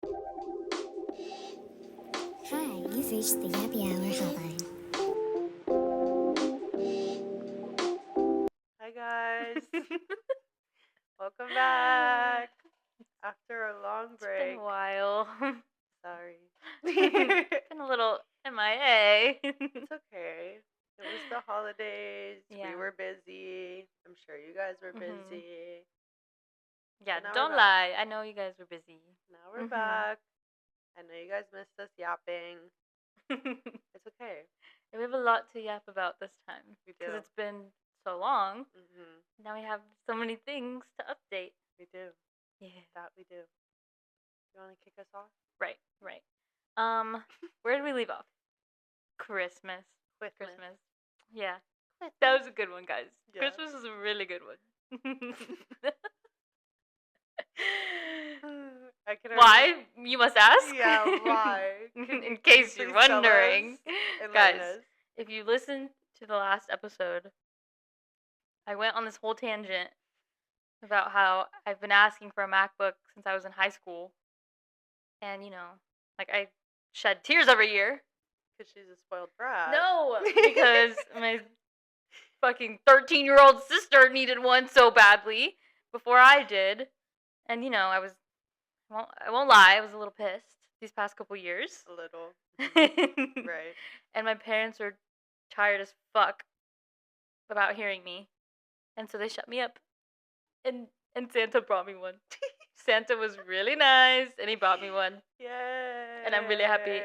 Hi, you've reached the Happy Hour hotline. Hi guys, welcome back after a long It's been break. a while. Sorry. Been a little MIA. It's okay. It was the holidays. Yeah. We were busy. I'm sure you guys were Mhm. busy. Yeah, But now don't we're back. lie. I know you guys were busy. Now we're Mhm. back. I know you guys missed us yapping. It's okay. We have a lot to yap about this time. We do. Because it's been so long. Mm-hmm. Now we have so many things to update. We do. Yeah. That we do. You want to kick us off? Right. Where did we leave off? Christmas. Christmas. Yeah. That was a good one, guys. Yeah. Christmas was a really good one. Why? You must ask. Yeah, why? In case you're wondering. Guys, if you listen to the last episode, I went on this whole tangent about how I've been asking for a MacBook since I was in high school. And, I shed tears every year. Because she's a spoiled brat. No, because my fucking 13-year-old sister needed one so badly before I did. And, I won't lie, I was a little pissed these past couple years. A little. Right. And my parents are tired as fuck about hearing me. And so they shut me up. And Santa brought me one. Santa was really nice, and he brought me one. Yay. And I'm really happy.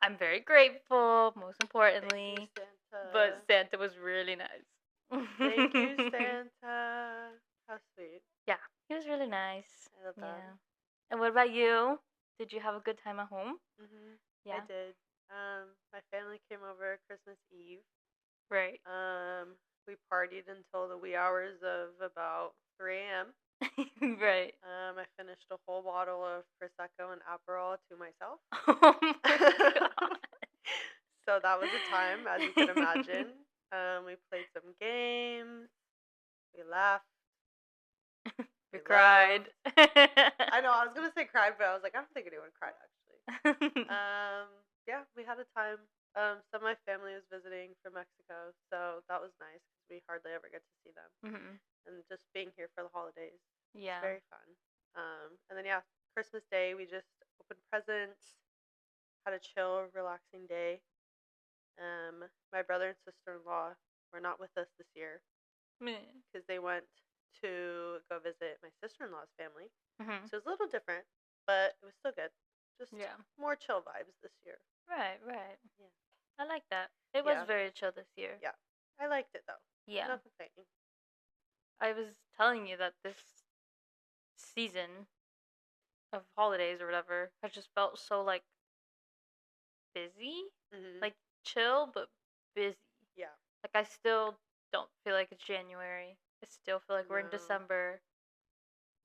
I'm very grateful, most importantly. Thank you, Santa. But Santa was really nice. Thank you, Santa. How sweet. Yeah, he was really nice. I love that. Yeah. And what about you? Did you have a good time at home? Mm-hmm. Yeah. I did. My family came over Christmas Eve. Right. We partied until the wee hours of about 3 a.m. Right. I finished a whole bottle of Prosecco and Aperol to myself. Oh my god. So that was a time, as you can imagine. We played some games. We laughed. We cried. I know, I was going to say cried, but I was like, I don't think anyone cried, actually. Yeah, we had a time. Some of my family was visiting from Mexico, so that was nice because we hardly ever get to see them. Mm-hmm. And just being here for the holidays. Yeah. It's very fun. And then, yeah, Christmas Day, we just opened presents, had a chill, relaxing day. My brother and sister-in-law were not with us this year because they went to go visit my sister-in-law's family. Mm-hmm. So it was a little different, but it was still good. Just more chill vibes this year. Right. Yeah. I like that. It was very chill this year. Yeah. I liked it, though. Yeah. Not complaining. I was telling you that this season of holidays or whatever has just felt so, busy. Mm-hmm. Like, chill, but busy. Yeah. Like, I still don't feel like it's January. I still feel like we're in December.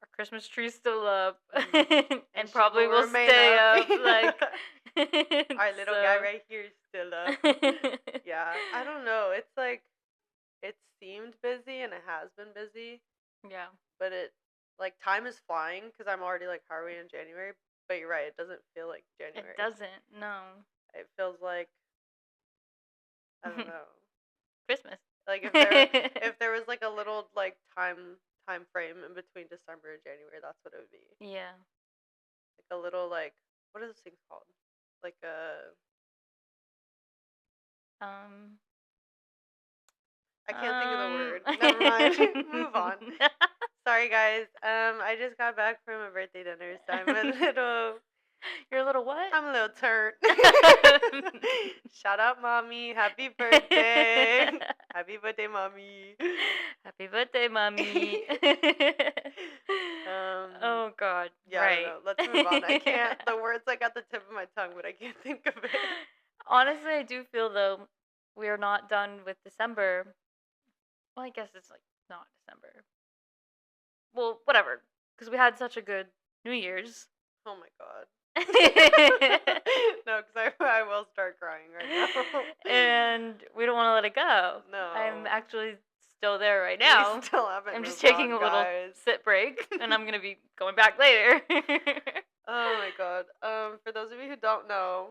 Our Christmas tree's still up. And probably will stay up. Our little guy right here is still up. Yeah. I don't know. It's like, it seemed busy and it has been busy. Yeah. But time is flying because I'm already how are we in January? But you're right. It doesn't feel like January. It doesn't. No. It feels like, I don't know. Christmas. If there was a little time frame in between December and January, that's what it would be. Yeah. A little what are those things called? I can't think of the word. Never mind. Move on. Sorry guys. I just got back from a birthday dinner, so I'm a little. You're a little what? I'm a little turnt. Shout out, mommy! Happy birthday! Happy birthday, mommy! Happy birthday, mommy! Oh God! Yeah, right. I don't know. Let's move on. I can't. The words at the tip of my tongue, but I can't think of it. Honestly, I do feel though we are not done with December. Well, I guess it's not December. Well, whatever, because we had such a good New Year's. Oh my God. No, because I will start crying right now. And we don't want to let it go. No. I'm actually still there right now. We still haven't I'm just moved taking on, a little guys. sit break, and I'm going to be going back later. Oh god. For those of you who don't know,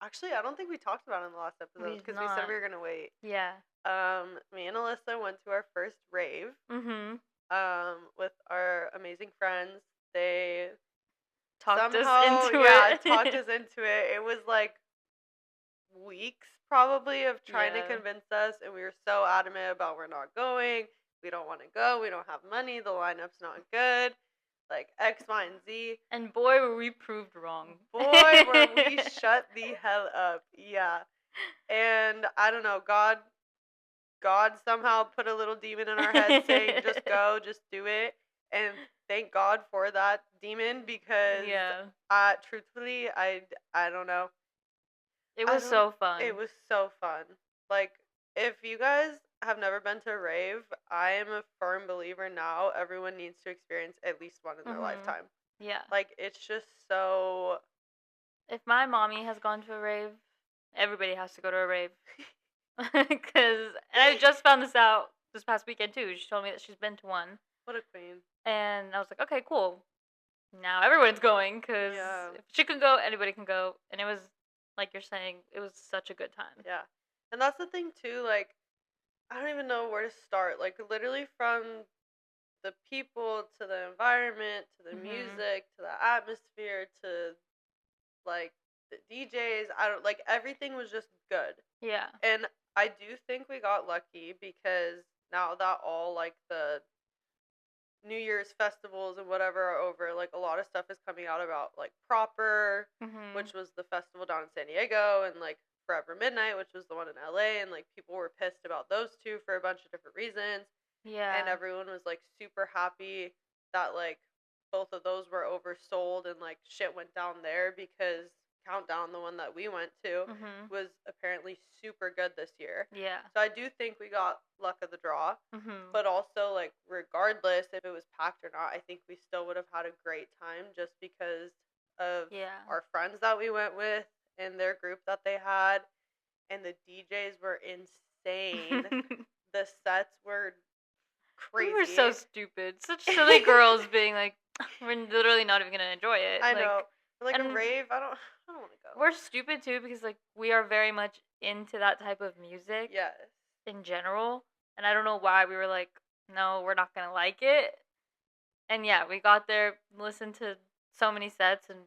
actually, I don't think we talked about it in the last episode because we said we were gonna wait. Yeah. Me and Alyssa went to our first rave. Mm-hmm. With our amazing friends. They talked us into it. It was like weeks probably of trying to convince us, and we were so adamant about we're not going. We don't want to go. We don't have money. The lineup's not good. Like X, Y, and Z. And boy, were we proved wrong. Boy, were we shut the hell up. Yeah. And I don't know, God somehow put a little demon in our head saying, just go, just do it. And thank God for that demon because, truthfully, I don't know. It was so fun. It was so fun. Like, if you guys have never been to a rave, I am a firm believer now everyone needs to experience at least one in their lifetime. Yeah. Like, it's just so... If my mommy has gone to a rave, everybody has to go to a rave. And I just found this out this past weekend, too. She told me that she's been to one. What a queen. And I was like, okay, cool. Now everyone's going, because if she can go, anybody can go. And it was, like you're saying, it was such a good time. Yeah. And that's the thing, too, like, I don't even know where to start. Like, literally from the people to the environment to the music to the atmosphere to, like, the DJs. Everything was just good. Yeah. And I do think we got lucky because now that all, like, the New Year's festivals and whatever are over, like, a lot of stuff is coming out about, like, Proper, which was the festival down in San Diego, and, like, Forever Midnight, which was the one in LA, and, like, people were pissed about those two for a bunch of different reasons. Yeah. And everyone was, like, super happy that, like, both of those were oversold and, like, shit went down there because Countdown, the one that we went to, was apparently super good this year. Yeah. So I do think we got luck of the draw. But also, like, regardless if it was packed or not, I think we still would have had a great time just because of our friends that we went with and their group that they had. And the DJs were insane. The sets were crazy. We were so stupid. Such silly girls being like, we're literally not even going to enjoy it. I know. Like a rave, I don't want to go. We're stupid too because, like, we are very much into that type of music. Yes. In general. And I don't know why we were like, no, we're not going to like it. And yeah, we got there, listened to so many sets, and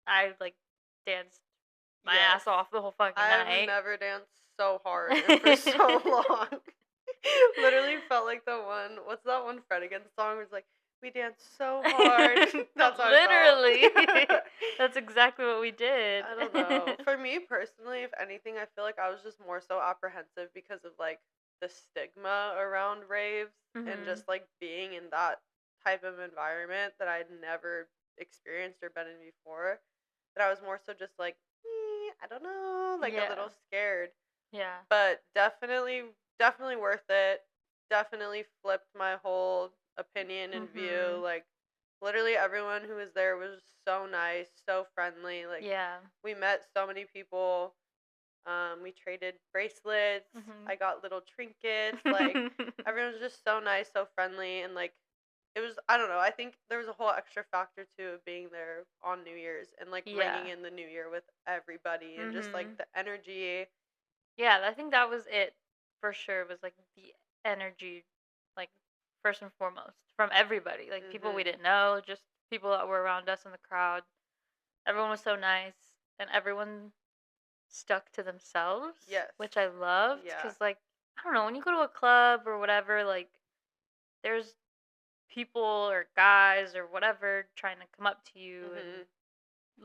I, like, danced my ass off the whole fucking night. I've never danced so hard and for so long. Literally felt like the one, what's that one Fred again song where it's like, we danced so hard. That's how literally. That's exactly what we did. I don't know. For me personally, if anything, I feel like I was just more so apprehensive because of, like, the stigma around raves and just, like, being in that type of environment that I'd never experienced or been in before. That I was more so just like, I don't know, like a little scared. Yeah. But definitely worth it. Definitely flipped my whole opinion and view. Like, literally everyone who was there was so nice, so friendly. Like, we met so many people. We traded bracelets. I got little trinkets. Like, everyone was just so nice, so friendly, and, like, it was, I don't know, I think there was a whole extra factor too of being there on New Year's and, like, ringing in the new year with everybody and just, like, the energy. Yeah, I think that was it for sure. Was, like, the energy, like, first and foremost, from everybody. Like, people we didn't know, just people that were around us in the crowd. Everyone was so nice, and everyone stuck to themselves. Yes. Which I loved. Yeah. Because, like, I don't know, when you go to a club or whatever, like, there's people or guys or whatever trying to come up to you and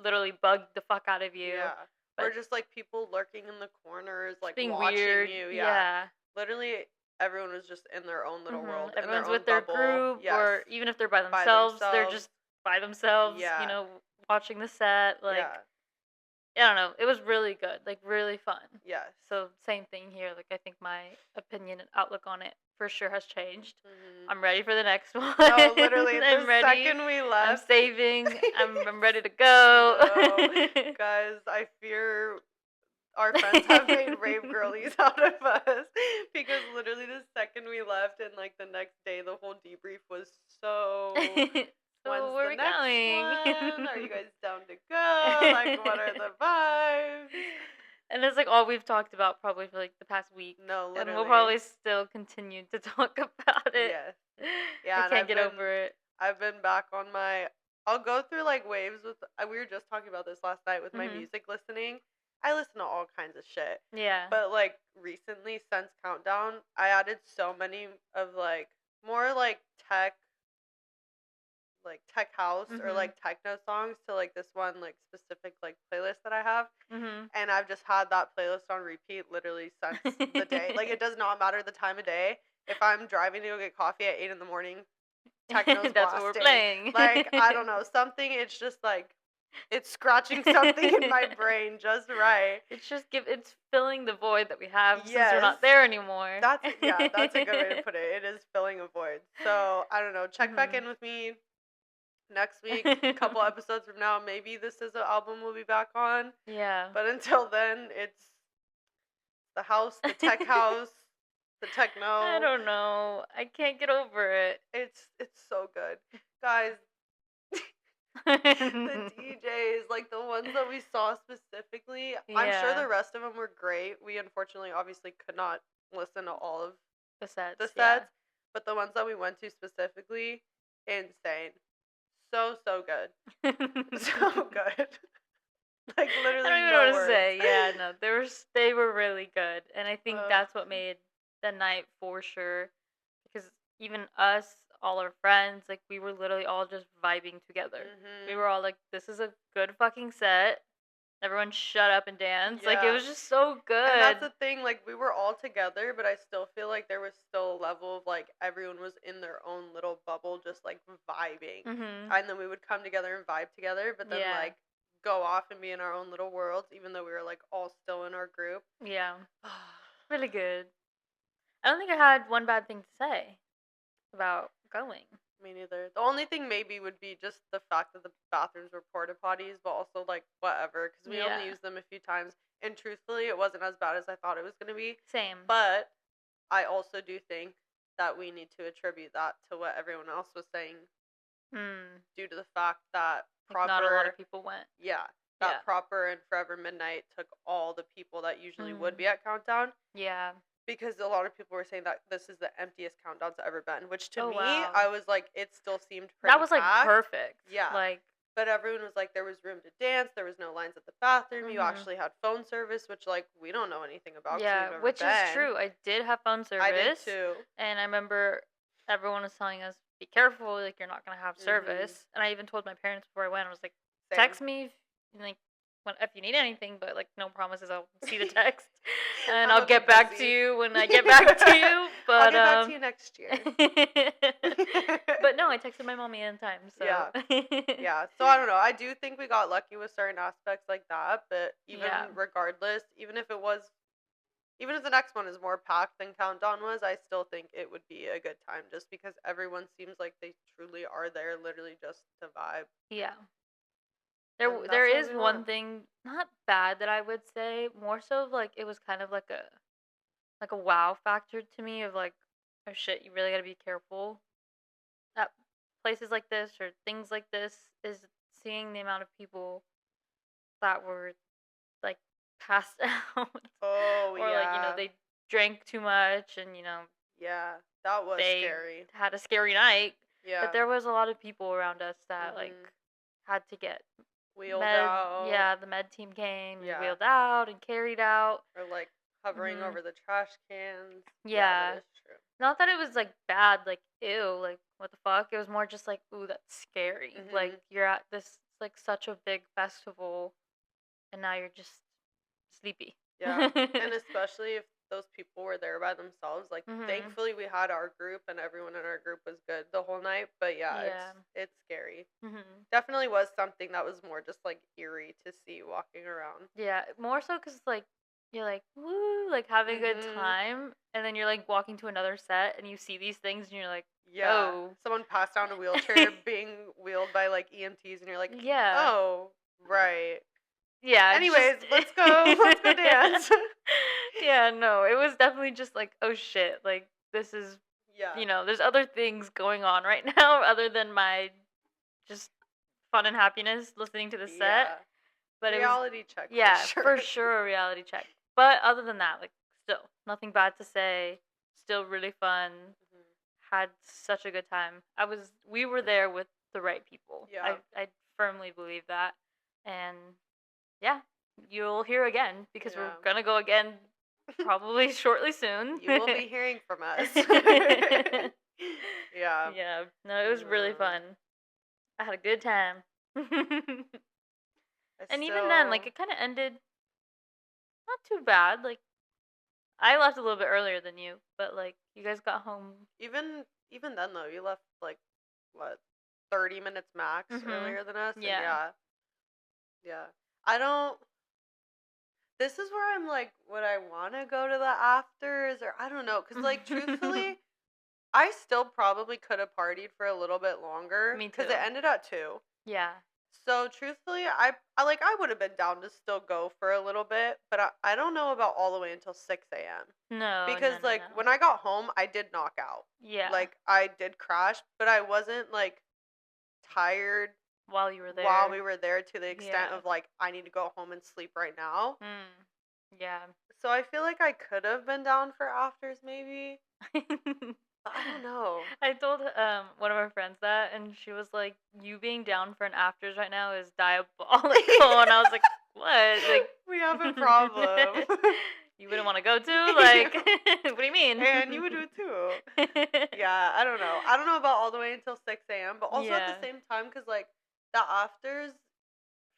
literally bug the fuck out of you. Yeah. Or just, like, people lurking in the corners, like, being watching weird. You. Yeah. Literally, everyone was just in their own little world. Everyone's in with their their group, or even if they're by themselves, they're just by themselves, you know, watching the set. Like, I don't know. It was really good. Like, really fun. Yes. So, same thing here. Like, I think my opinion and outlook on it for sure has changed. I'm ready for the next one. No, literally, the second we left. I'm saving. I'm ready to go. No, guys, I fear our friends have made rave girlies out of us because literally the second we left and, like, the next day, the whole debrief was so... So where are we going? One? Are you guys down to go? Like, what are the vibes? And it's like all we've talked about probably for like the past week. No, literally. And we'll probably still continue to talk about it. Yes. Yeah, I can't get over it. I've been back on my. I'll go through like waves with. We were just talking about this last night with my music listening. I listen to all kinds of shit. Yeah. But like recently, since Countdown, I added so many of like more like tech house or like techno songs to like this one like specific like playlist that I have. And I've just had that playlist on repeat literally since the day. Like it does not matter the time of day. If I'm driving to go get coffee at 8 a.m, techno's That's blasting. what we're playing. Like I don't know, something. It's just like it's scratching something in my brain just right. It's filling the void that we have since we're not there anymore. That's a good way to put it. It is filling a void. So I don't know. Check back in with me next week, a couple episodes from now. Maybe this is an album we'll be back on. Yeah. But until then, it's the house, the tech house, the techno. I don't know. I can't get over it. It's so good, guys. The DJs, like the ones that we saw specifically, I'm sure the rest of them were great. We unfortunately obviously could not listen to all of the sets, but the ones that we went to specifically, insane. So good. So good. Like literally I don't even know what to say. Yeah, no. They were really good. And I think that's what made the night for sure. Because even us, all our friends, like we were literally all just vibing together. We were all like, this is a good fucking set. Everyone shut up and dance. Yeah. Like it was just so good. And that's the thing, like we were all together, but I still feel like there was still a level of like everyone was in their own little bubble just like vibing. And then we would come together and vibe together, but then like go off and be in our own little worlds, even though we were like all still in our group. Yeah. Really good. I don't think I had one bad thing to say about going. Me neither. The only thing maybe would be just the fact that the bathrooms were porta potties, but also like whatever, because we only used them a few times. And truthfully, it wasn't as bad as I thought it was going to be. Same. But I also do think that we need to attribute that to what everyone else was saying, due to the fact that Proper, like not a lot of people went. Yeah. That Proper and Forever Midnight took all the people that usually would be at Countdown. Yeah. Because a lot of people were saying that this is the emptiest Countdown's ever been, which to me, I was like, it still seemed pretty That was like packed. perfect. Yeah. Like, but everyone was like, there was room to dance, there was no lines at the bathroom, you actually had phone service, which like we don't know anything about. Yeah, which is true. I did have phone service. I did too. And I remember everyone was telling us, be careful, like you're not gonna have service. And I even told my parents before I went, I was like, text me, if you need anything, but like no promises. I'll see the text, and I'll get back to you when I get back to you. But I'll get back to you next year. But no, I texted my mommy in time. So yeah. So I don't know. I do think we got lucky with certain aspects like that. But even regardless, even if the next one is more packed than Countdown was, I still think it would be a good time, just because everyone seems like they truly are there, literally just to vibe. Yeah. There is one thing, not bad, that I would say, more so like it was kind of like a wow factor to me of like, oh shit, you really gotta be careful at places like this or things like this, is seeing the amount of people that were like passed out. Oh, or like, they drank too much and yeah, that was scary. Had a scary night. Yeah. But there was a lot of people around us that like had to get wheeled out. Yeah, the med team came and wheeled out and carried out. Or like hovering over the trash cans. Yeah. That is true. Not that it was like bad, like ew, like what the fuck. It was more just like, ooh, that's scary. Like you're at this like such a big festival and now you're just sleepy. Yeah. And especially if those people were there by themselves. Like thankfully we had our group and everyone in our group was good the whole night. But it's scary. Definitely was something that was more just like eerie to see walking around. Yeah, more so because like you're like woo, like having a good time, and then you're like walking to another set and you see these things and you're like, oh, someone passed down a wheelchair being wheeled by like EMTs and you're like, oh, right. Yeah. Anyways, let's go dance. Yeah, no, it was definitely just like, oh shit, like this is, there's other things going on right now other than my just fun and happiness listening to the set. But reality check. Yeah, for sure a reality check. But other than that, like, still nothing bad to say. Still really fun. Had such a good time. We were there with the right people. Yeah. I firmly believe that. And yeah, you'll hear again because we're gonna go again probably shortly soon. You will be hearing from us. Yeah. Yeah. No, it was really fun. I had a good time. And even then, like, it kind of ended not too bad. Like, I left a little bit earlier than you, but like, you guys got home. Even then though, you left like what, 30 minutes max earlier than us. Yeah. Yeah. I don't. This is where I'm like, would I want to go to the afters, or I don't know, because like truthfully, I still probably could have partied for a little bit longer. Me too. Because it ended at 2. Yeah. So truthfully, I would have been down to still go for a little bit, but I don't know about all the way until 6 a.m. No. Because no, when I got home, I did knock out. Yeah. Like I did crash, but I wasn't like tired while you were there. While we were there, to the extent of like, I need to go home and sleep right now. Yeah. So I feel like I could have been down for afters maybe. I don't know. I told one of our friends that, and she was like, "You being down for an afters right now is diabolical." And I was like, "What? Like, we have a problem." You wouldn't want to go to? Like, what do you mean? And you would do it too. Yeah, I don't know. I don't know about all the way until 6 a.m. But also at the same time, because like the afters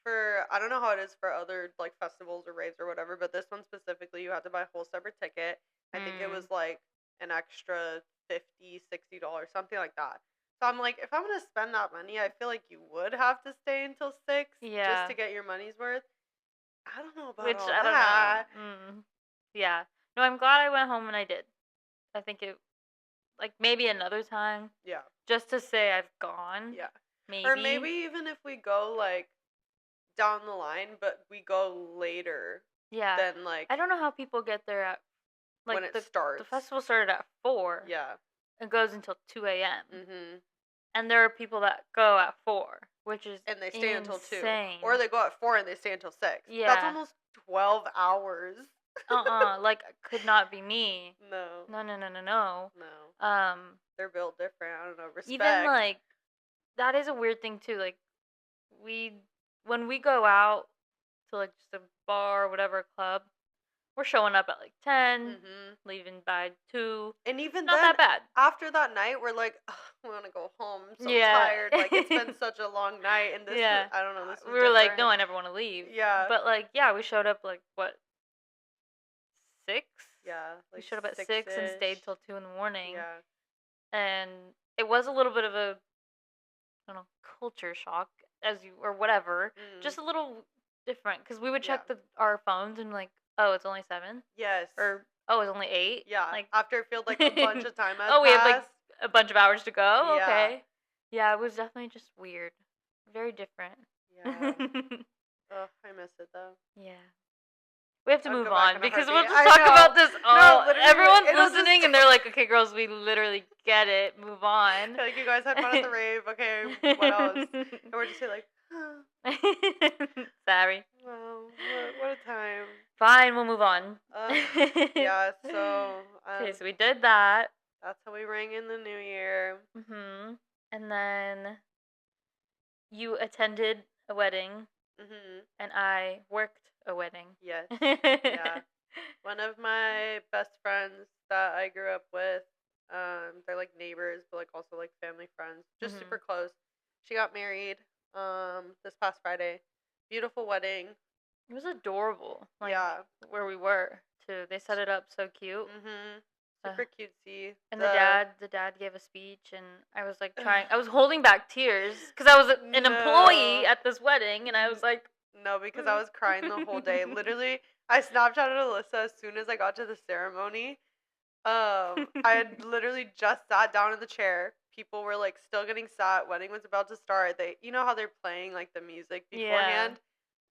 for, I don't know how it is for other like festivals or raves or whatever, but this one specifically, you had to buy a whole separate ticket. I think it was like an extra $50-$60, something like that. So I'm like, if I'm gonna spend that money, I feel like you would have to stay until 6 just to get your money's worth. I don't know about all that. I don't know. Yeah. No, I'm glad I went home and I did. I think it, like, maybe another time. Yeah. Just to say I've gone. Yeah. Maybe. Or maybe even if we go like down the line, but we go later. Yeah. Then like, I don't know how people get there at like when it starts. The festival started at 4. Yeah. It goes until 2 a.m. Mhm. And there are people that go at 4, which is and they stay until 2, insane. or they go at 4 and they stay until 6. Yeah. That's almost 12 hours. Like, could not be me. No. No. They're built different. I don't know. Respect. Even like, that is a weird thing too. Like, when we go out to like just a bar or whatever, club, we're showing up at like 10, leaving by 2. And even not then, that bad. After that night, we're like, we want to go home. I'm so tired. Like, it's been such a long night. And this was, I don't know. This was we were like, no, I never want to leave. Yeah. But like, yeah, we showed up like, what, 6? Yeah. Like we showed up at 6 6-ish. and stayed till 2 in the morning. Yeah. And it was a little bit of a, I don't know, culture shock, or whatever. Just a little different, because we would check our phones and like, oh, it's only 7? Yes. Or, oh, it's only 8? Yeah. Like, after it felt like a bunch of time had oh, we passed. have like a bunch of hours to go? Yeah. Okay. Yeah, it was definitely just weird. Very different. Yeah. Ugh, I miss it though. Yeah. We have to move on because we'll just I talk know. about this all. No, everyone's listening and they're like, okay, girls, we literally get it. Move on. Like, you guys had fun at the rave. Okay, what else? And we're just like, sorry. Well, what a time. Fine, we'll move on. Yeah, so. Okay, so we did that. That's how we rang in the new year. And then you attended a wedding. And I worked a wedding. Yes. Yeah. One of my best friends that I grew up with, they're like neighbors, but like also like family friends, just super close. She got married this past Friday. Beautiful wedding. It was adorable. Like, where we were too. They set it up so cute. Super cutesy. And the dad gave a speech, and I was like I was holding back tears because I was an employee at this wedding, and I was like, no, because I was crying the whole day. Literally, I Snapchatted Alyssa as soon as I got to the ceremony. I had literally just sat down in the chair. People were like still getting sat. Wedding was about to start. You know how they're playing like the music beforehand?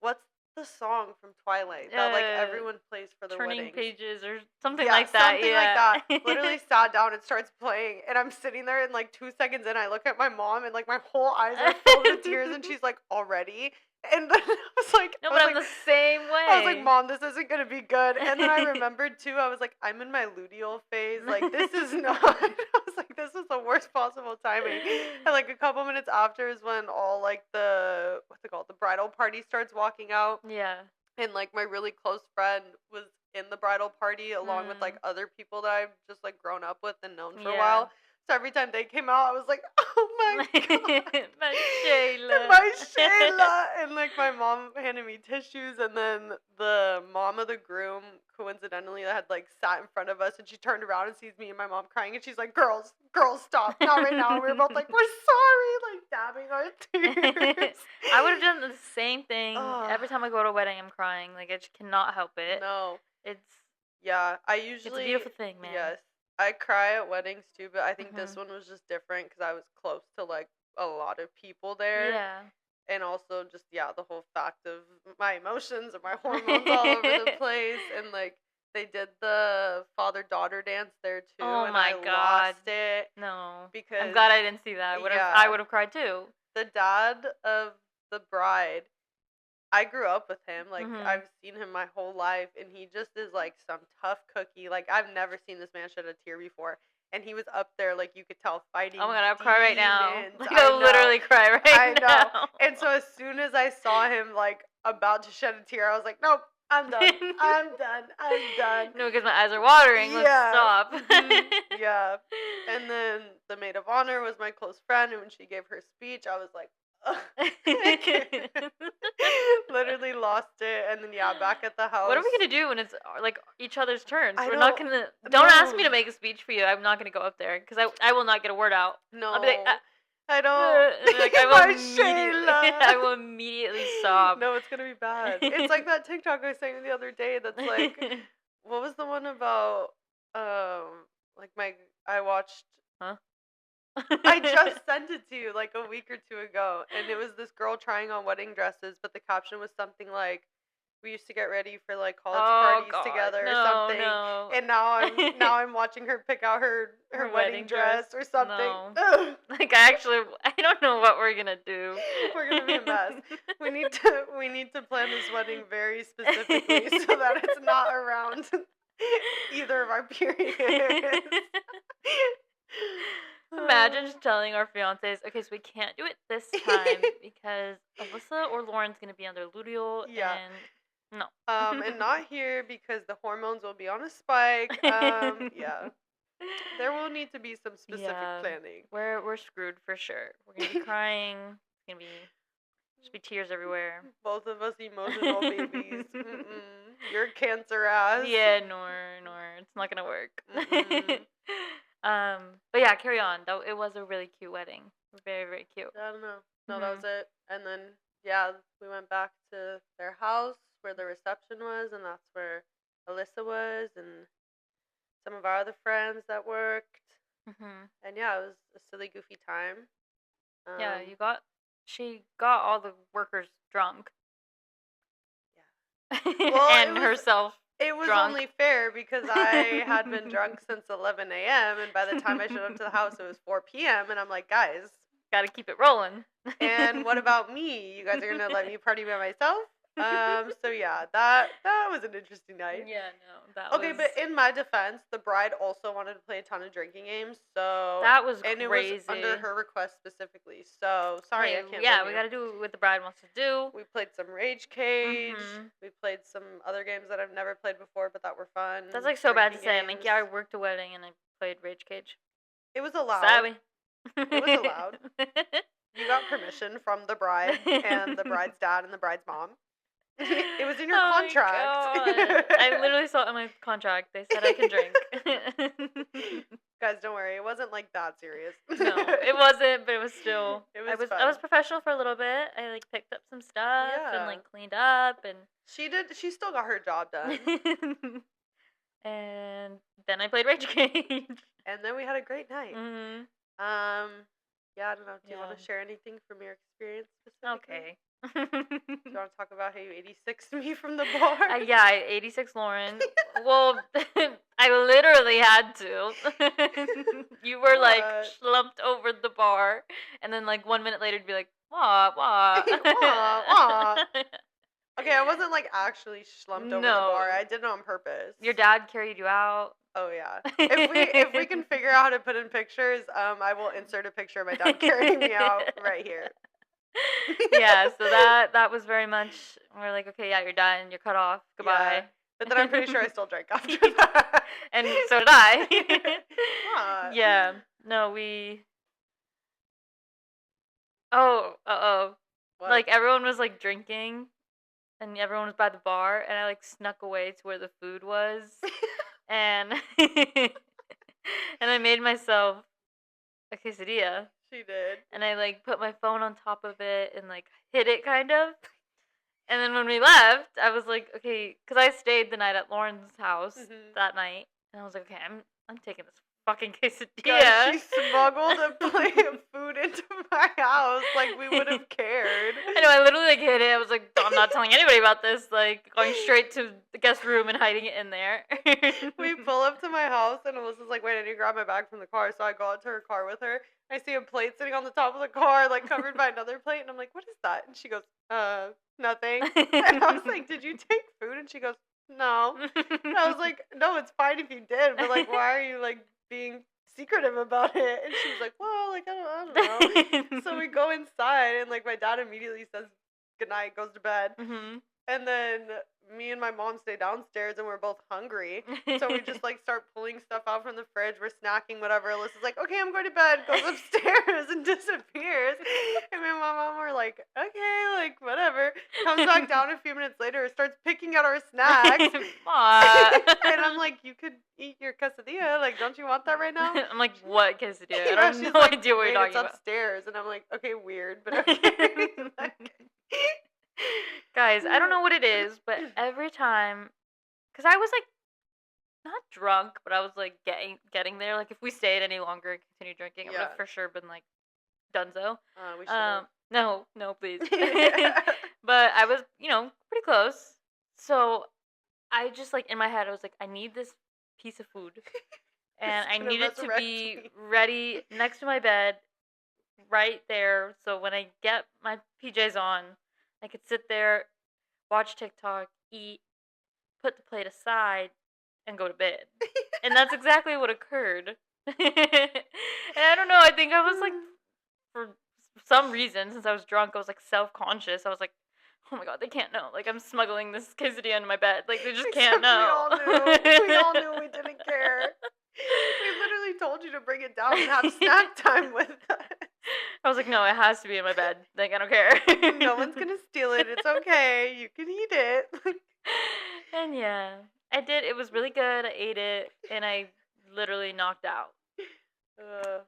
What's the song from Twilight that like everyone plays for the Turning weddings? Pages or something like that. Something like that. Literally sat down and starts playing, and I'm sitting there, and like 2 seconds in, I look at my mom, and like my whole eyes are filled with tears, and she's like, already? And then I was like, no, but I'm the same way. I was like, Mom, this isn't gonna be good. And then I remembered too, I was like, I'm in my luteal phase. Like, this is not. I was like, this is the worst possible timing. And like a couple minutes after is when all like the what's it called, the bridal party starts walking out. Yeah. And like my really close friend was in the bridal party along with like other people that I've just like grown up with and known for a while. So every time they came out, I was like, oh my God. My Shayla. My Shayla. And like my mom handed me tissues, and then the mom of the groom coincidentally had like sat in front of us, and she turned around and sees me and my mom crying, and she's like, girls, stop, not right now. And we were both like, we're sorry, like dabbing our tears. I would have done the same thing. Every time I go to a wedding, I'm crying. Like, I just cannot help it. No. It's it's a beautiful thing, man. Yes. I cry at weddings too, but I think this one was just different because I was close to like a lot of people there. Yeah. And also just, the whole fact of my emotions and my hormones all over the place. And like they did the father-daughter dance there too. Oh and my I God. lost it. No. Because I'm glad I didn't see that. I would have cried too. The dad of the bride, I grew up with him. Like, I've seen him my whole life, and he just is, like, some tough cookie. Like, I've never seen this man shed a tear before. And he was up there, like, you could tell, fighting Oh my God, I'll cry right now. demons. I'll literally cry right now. I know. And so as soon as I saw him, like, about to shed a tear, I was like, nope, I'm done. I'm done. No, because my eyes are watering. Let's stop. Yeah. And then the maid of honor was my close friend, and when she gave her speech, I was like, literally lost it. And then back at the house. What are we gonna do when it's like each other's turns? We're not gonna. Don't ask me to make a speech for you. I'm not gonna go up there because I will not get a word out. No, I'll be like, I don't. Like, I will immediately sob. No, it's gonna be bad. It's like that TikTok I was saying the other day. That's like, what was the one about? I watched. Huh? I just sent it to you like a week or two ago, and it was this girl trying on wedding dresses, but the caption was something like, "We used to get ready for like college parties together," or something. No. And now I'm watching her pick out her wedding dress or something. No. Like, I don't know what we're gonna do. We're gonna be a mess. We need to plan this wedding very specifically so that it's not around either of our periods. Imagine just telling our fiancés, okay, so we can't do it this time because Alyssa or Lauren's gonna be on their luteal, and no. And not here because the hormones will be on a spike. There will need to be some specific planning. We're screwed for sure. We're gonna be crying. It's gonna be tears everywhere. Both of us emotional babies. You're cancer ass. Yeah, nor, it's not gonna work. But yeah, carry on. Though it was a really cute wedding. Very, very cute. I don't know. No, that was it. And then we went back to their house where the reception was, and that's where Alyssa was, and some of our other friends that worked. And it was a silly, goofy time. She got all the workers drunk. Yeah. Well, and herself. It was drunk. Only fair because I had been drunk since 11 a.m. and by the time I showed up to the house, it was 4 p.m. And I'm like, guys, gotta keep it rolling. And what about me? You guys are gonna let me party by myself? So that was an interesting night. Yeah, no, that okay, but in my defense, the bride also wanted to play a ton of drinking games, so that was crazy. It was under her request specifically. So sorry, I can't. Yeah, we gotta do what the bride wants to do. We played some Rage Cage. We played some other games that I've never played before, but that were fun. That's like so bad to say. I'm like, I worked a wedding and I played Rage Cage. It was allowed. Sorry. It was allowed. You got permission from the bride and the bride's dad and the bride's mom. It was in your contract. I literally saw it in my contract. They said I can drink. Guys, don't worry. It wasn't like that serious. No, it wasn't, but it was still. It was I was professional for a little bit. I like picked up some stuff and like cleaned up, and she still got her job done. And then I played Rage Cage. And then we had a great night. I don't know. Do you want to share anything from your experience specifically? Okay. Do you want to talk about how you 86'd me from the bar? I 86 Lauren. Well, I literally had to. You were like slumped over the bar, and then like 1 minute later, to be like, Wah, wah. Wah, wah. Okay, I wasn't like actually slumped over the bar. No. I did it on purpose. Your dad carried you out. Oh yeah. If we can figure out how to put in pictures, I will insert a picture of my dad carrying me out right here. Yeah, so that was very much, we're like, okay, yeah, you're done, you're cut off, goodbye. Yeah, but then I'm pretty sure I still drank after that. And so did I. What? Yeah. No, we. Oh, What? like everyone was like drinking, and everyone was by the bar, and I like snuck away to where the food was, and and I made myself a quesadilla, She did. and I like put my phone on top of it and like hid it kind of. And then when we left, I was like, okay, because I stayed the night at Lauren's house that night, and I was like, okay, I'm taking this fucking quesadilla. Guys, she smuggled a plate of food into my house like we would have cared. I know, I literally like hid it. I was like, I'm not telling anybody about this. Like going straight to the guest room and hiding it in there. We pull up to my house, and Alyssa's like, wait, I need to grab my bag from the car. So I go out to her car with her. I see a plate sitting on the top of the car, like covered by another plate, and I'm like, what is that? And she goes, nothing. And I was like, did you take food? And she goes, no. And I was like, no, it's fine if you did, but like, why are you like being secretive about it? And she was like, well, like, I don't know. So we go inside, and like my dad immediately says goodnight, goes to bed. And then me and my mom stay downstairs, and we're both hungry. So we just like start pulling stuff out from the fridge. We're snacking, whatever. Alyssa's like, okay, I'm going to bed. Goes upstairs and disappears. And me and my mom were like, okay, like whatever. Comes back down a few minutes later, starts picking out our snacks. And I'm like, you could eat your quesadilla. Like, don't you want that right now? I'm like, what quesadilla? Yeah, I have no idea what you're talking about. It's upstairs. And I'm like, okay, weird, but okay. Guys, I don't know what it is, but every time, because I was like, not drunk, but I was like getting there. Like if we stayed any longer and continued drinking, I would have for sure been like donezo. We should. No, please. But I was, pretty close. So I just like in my head, I was like, I need this piece of food, and I need it to be ready next to my bed, right there. So when I get my PJs on, I could sit there, watch TikTok, eat, put the plate aside, and go to bed. And that's exactly what occurred. And I don't know, I think I was like, for some reason, since I was drunk, I was like self-conscious. I was like, oh my god, they can't know. Like, I'm smuggling this quesadilla into my bed. Like, they just can't know. We all knew we didn't care. We literally told you to bring it down and have snack time with us. I was like, no, it has to be in my bed. Like, I don't care. No one's gonna steal it. It's okay. You can eat it. And yeah, I did. It was really good. I ate it, and I literally knocked out.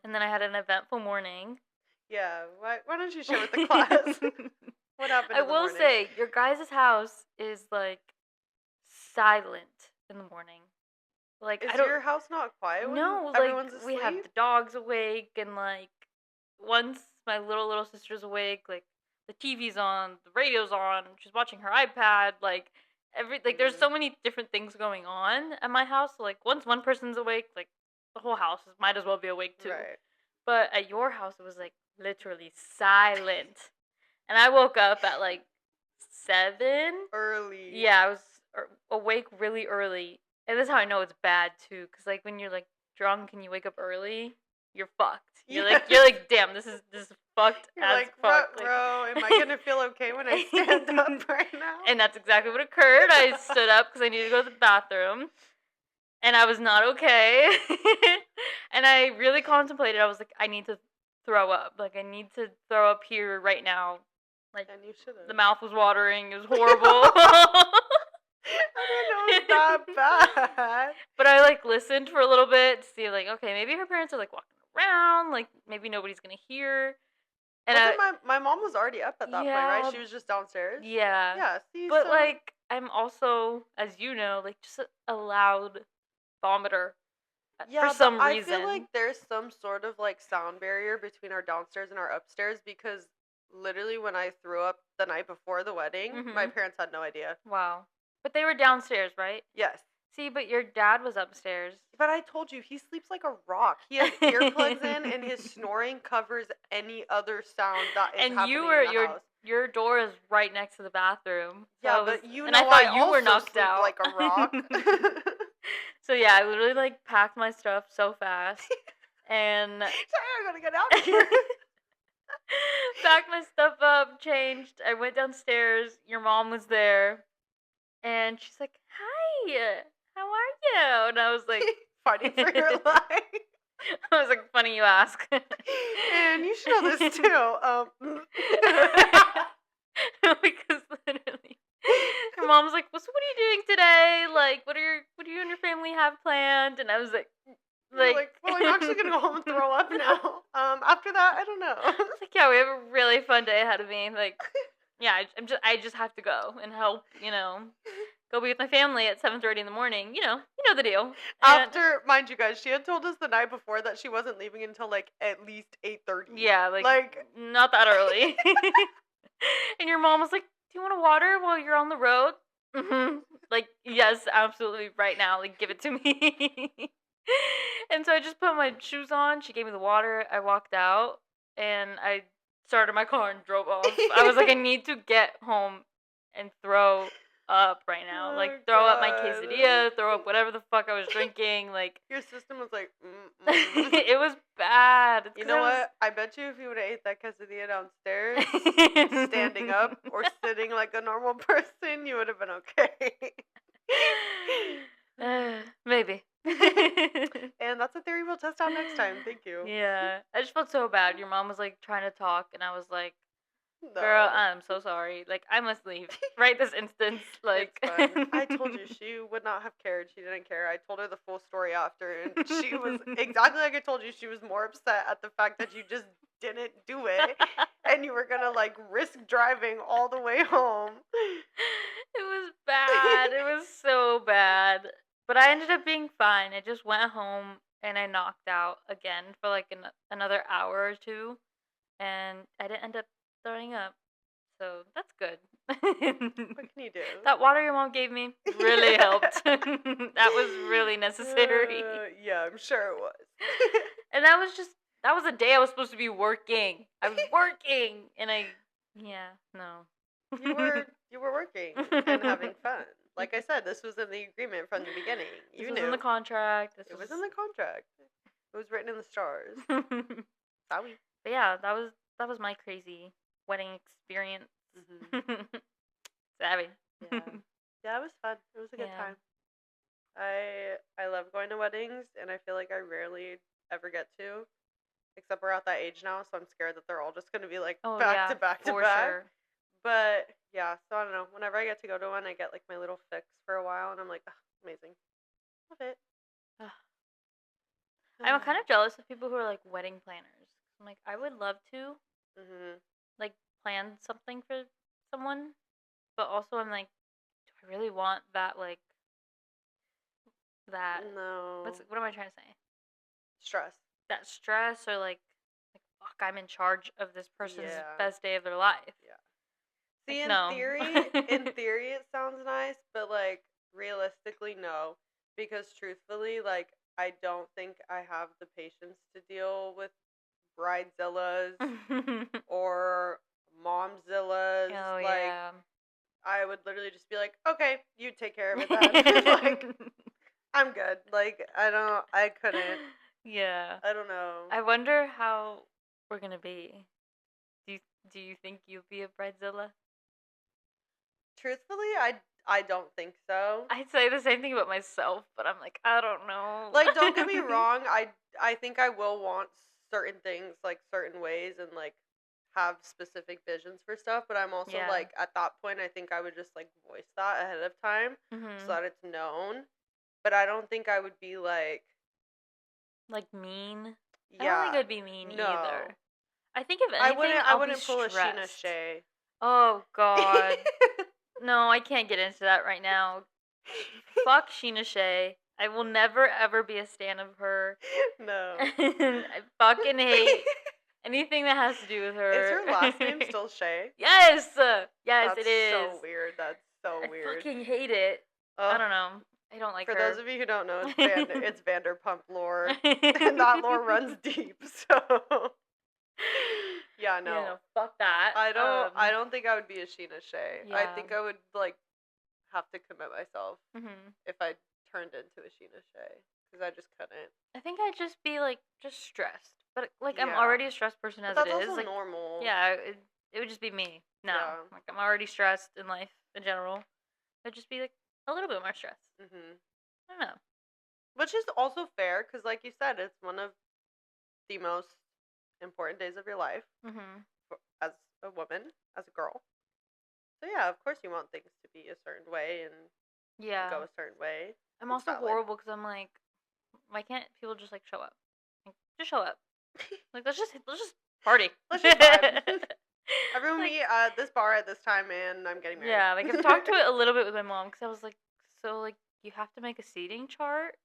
And then I had an eventful morning. Yeah. Why don't you share with the class? What happened I will say, your guys' house is like silent in the morning. Like, is your house not quiet? No, everyone's like asleep? we have the dogs awake, and like once my little sister's awake, like the TV's on, the radio's on, she's watching her iPad, like there's so many different things going on at my house. So, like once one person's awake, like the whole house might as well be awake too. Right. But at your house, it was like literally silent, and I woke up at like 7. Early. Yeah, I was awake really early. And this is how I know it's bad too, because like when you're like drunk and you wake up early, you're fucked. You're like, damn, this is fucked You're as like, fuck. bro, am I gonna feel okay when I stand up right now? And that's exactly what occurred. I stood up because I needed to go to the bathroom, and I was not okay. And I really contemplated. I was like, I need to throw up. Like, I need to throw up here right now. Like, and you should've. The mouth was watering. It was horrible. I didn't know it was that bad. But I like listened for a little bit to see like, okay, maybe her parents are like walking around, like maybe nobody's gonna hear. And my mom was already up at that point, right? She was just downstairs. Yeah. Yeah. See, but like I'm also, as you know, like just a loud vomiter. Yeah, for some reason. I feel like there's some sort of like sound barrier between our downstairs and our upstairs, because literally when I threw up the night before the wedding, my parents had no idea. Wow. But they were downstairs, right? Yes. See, but your dad was upstairs. But I told you, he sleeps like a rock. He has earplugs in, and his snoring covers any other sound that is happening in the house. Your door is right next to the bathroom. So yeah, but you and know I thought you also were knocked sleep out. like a rock. So yeah, I literally like packed my stuff so fast, and sorry, I'm gonna get out of here. packed my stuff up, changed. I went downstairs. Your mom was there, and she's like, "Hi, how are you?" And I was like, "Fighting for your life." I was like, "Funny you ask." And you should know this too. Because literally, your mom's like, "What are you doing today? Like, what do you and your family have planned?" And I was like, well, I'm actually gonna go home and throw up now. After that, I don't know. Like, yeah, we have a really fun day ahead of me. Like, yeah, I just have to go and help. Go be with my family at 7:30 in the morning. You know the deal. After, mind you guys, she had told us the night before that she wasn't leaving until like at least 8:30. Yeah, like not that early. And your mom was like, "Do you want a water while you're on the road?" Mm-hmm. Like, yes, absolutely, right now. Like, give it to me. And so I just put my shoes on. She gave me the water. I walked out, and I started my car and drove off. I was like, I need to get home and throw up right now. Like, throw up my quesadilla, throw up whatever the fuck I was drinking. Like, your system was like, it was bad. You know what? I bet you if you would have ate that quesadilla downstairs, standing up or sitting like a normal person, you would have been okay. Maybe. And that's a theory we'll test out next time. Thank you. Yeah. I just felt so bad. Your mom was like trying to talk, and I was like, no. "Girl, I'm so sorry. Like, I must leave right this instant." Like, it's fine. I told you she would not have cared. She didn't care. I told her the full story after, and she was exactly like I told you. She was more upset at the fact that you just didn't do it, and you were gonna like risk driving all the way home. It was bad. It was so bad. But I ended up being fine. I just went home and I knocked out again for like another hour or two, and I didn't end up throwing up. So that's good. What can you do? That water your mom gave me really helped. That was really necessary. Yeah, I'm sure it was. And that was a day I was supposed to be working. I was working, and no. You were working and having fun. Like I said, this was in the agreement from the beginning. This was in the contract. It was in the contract. It was written in the stars. Sorry. But yeah, that was my crazy wedding experience. Mm-hmm. Savvy. Yeah, it was fun. It was a good time. I love going to weddings, and I feel like I rarely ever get to. Except we're at that age now, so I'm scared that they're all just going to be like back to back to back. Sure. But yeah, so I don't know. Whenever I get to go to one, I get like my little fix for a while, and I'm like, amazing. Love it. I'm kind of jealous of people who are like wedding planners. I'm like, I would love to like plan something for someone, but also I'm like, do I really want that No. What am I trying to say? Stress. That stress, or like fuck, I'm in charge of this person's best day of their life. Yeah. See, like, in theory it sounds nice, but like realistically no, because truthfully, like I don't think I have the patience to deal with bridezillas or momzillas. Oh, like yeah. I would literally just be like, okay, you take care of it then. Like I'm good. Like I couldn't. Yeah. I don't know. I wonder how we're gonna be. Do you think you'll be a bridezilla? Truthfully, I don't think so. I'd say the same thing about myself, but I'm like, I don't know. Like, don't get me wrong. I think I will want certain things, like certain ways, and like have specific visions for stuff. But I'm also like, at that point, I think I would just like voice that ahead of time so that it's known. But I don't think I would be like mean. Yeah, I don't think I'd be mean either. I think if anything, I wouldn't pull a Sheena Shea. Oh God. No, I can't get into that right now. Fuck Sheena Shea. I will never ever be a stan of her. No. I fucking hate anything that has to do with her. Is her last name still Shea? Yes! Yes, That's it is. so weird. That's so weird. I fucking hate it. I don't know. I don't like For her. those of you who don't know, it's Vanderpump lore. And that lore runs deep, so... Yeah, no. Yeah, no, fuck that. I don't think I would be a Sheena Shea. Yeah. I think I would, like, have to commit myself Mm-hmm. if I turned into a Sheena Shea. Because I just couldn't. I think I'd just be, like, just stressed. But, like, I'm Yeah. already a stressed person as But it that's is. also Like, normal. yeah, it would just be me. No. Yeah. Like, I'm already stressed in life in general. I'd just be, like, a little bit more stressed. Mm-hmm. I don't know. Which is also fair, because like you said, it's one of the most important days of your life Mm-hmm. as a woman, as a girl. So yeah, of course you want things to be a certain way and Yeah. go a certain way. I'm also horrible because I'm like, why can't people just, like, show up? Like, just show up. Like, let's just party. Let's just vibe. Everyone meet at this bar at this time, and I'm getting married. Yeah, like, I've talked to it a little bit with my mom because I was like, so, like, you have to make a seating chart?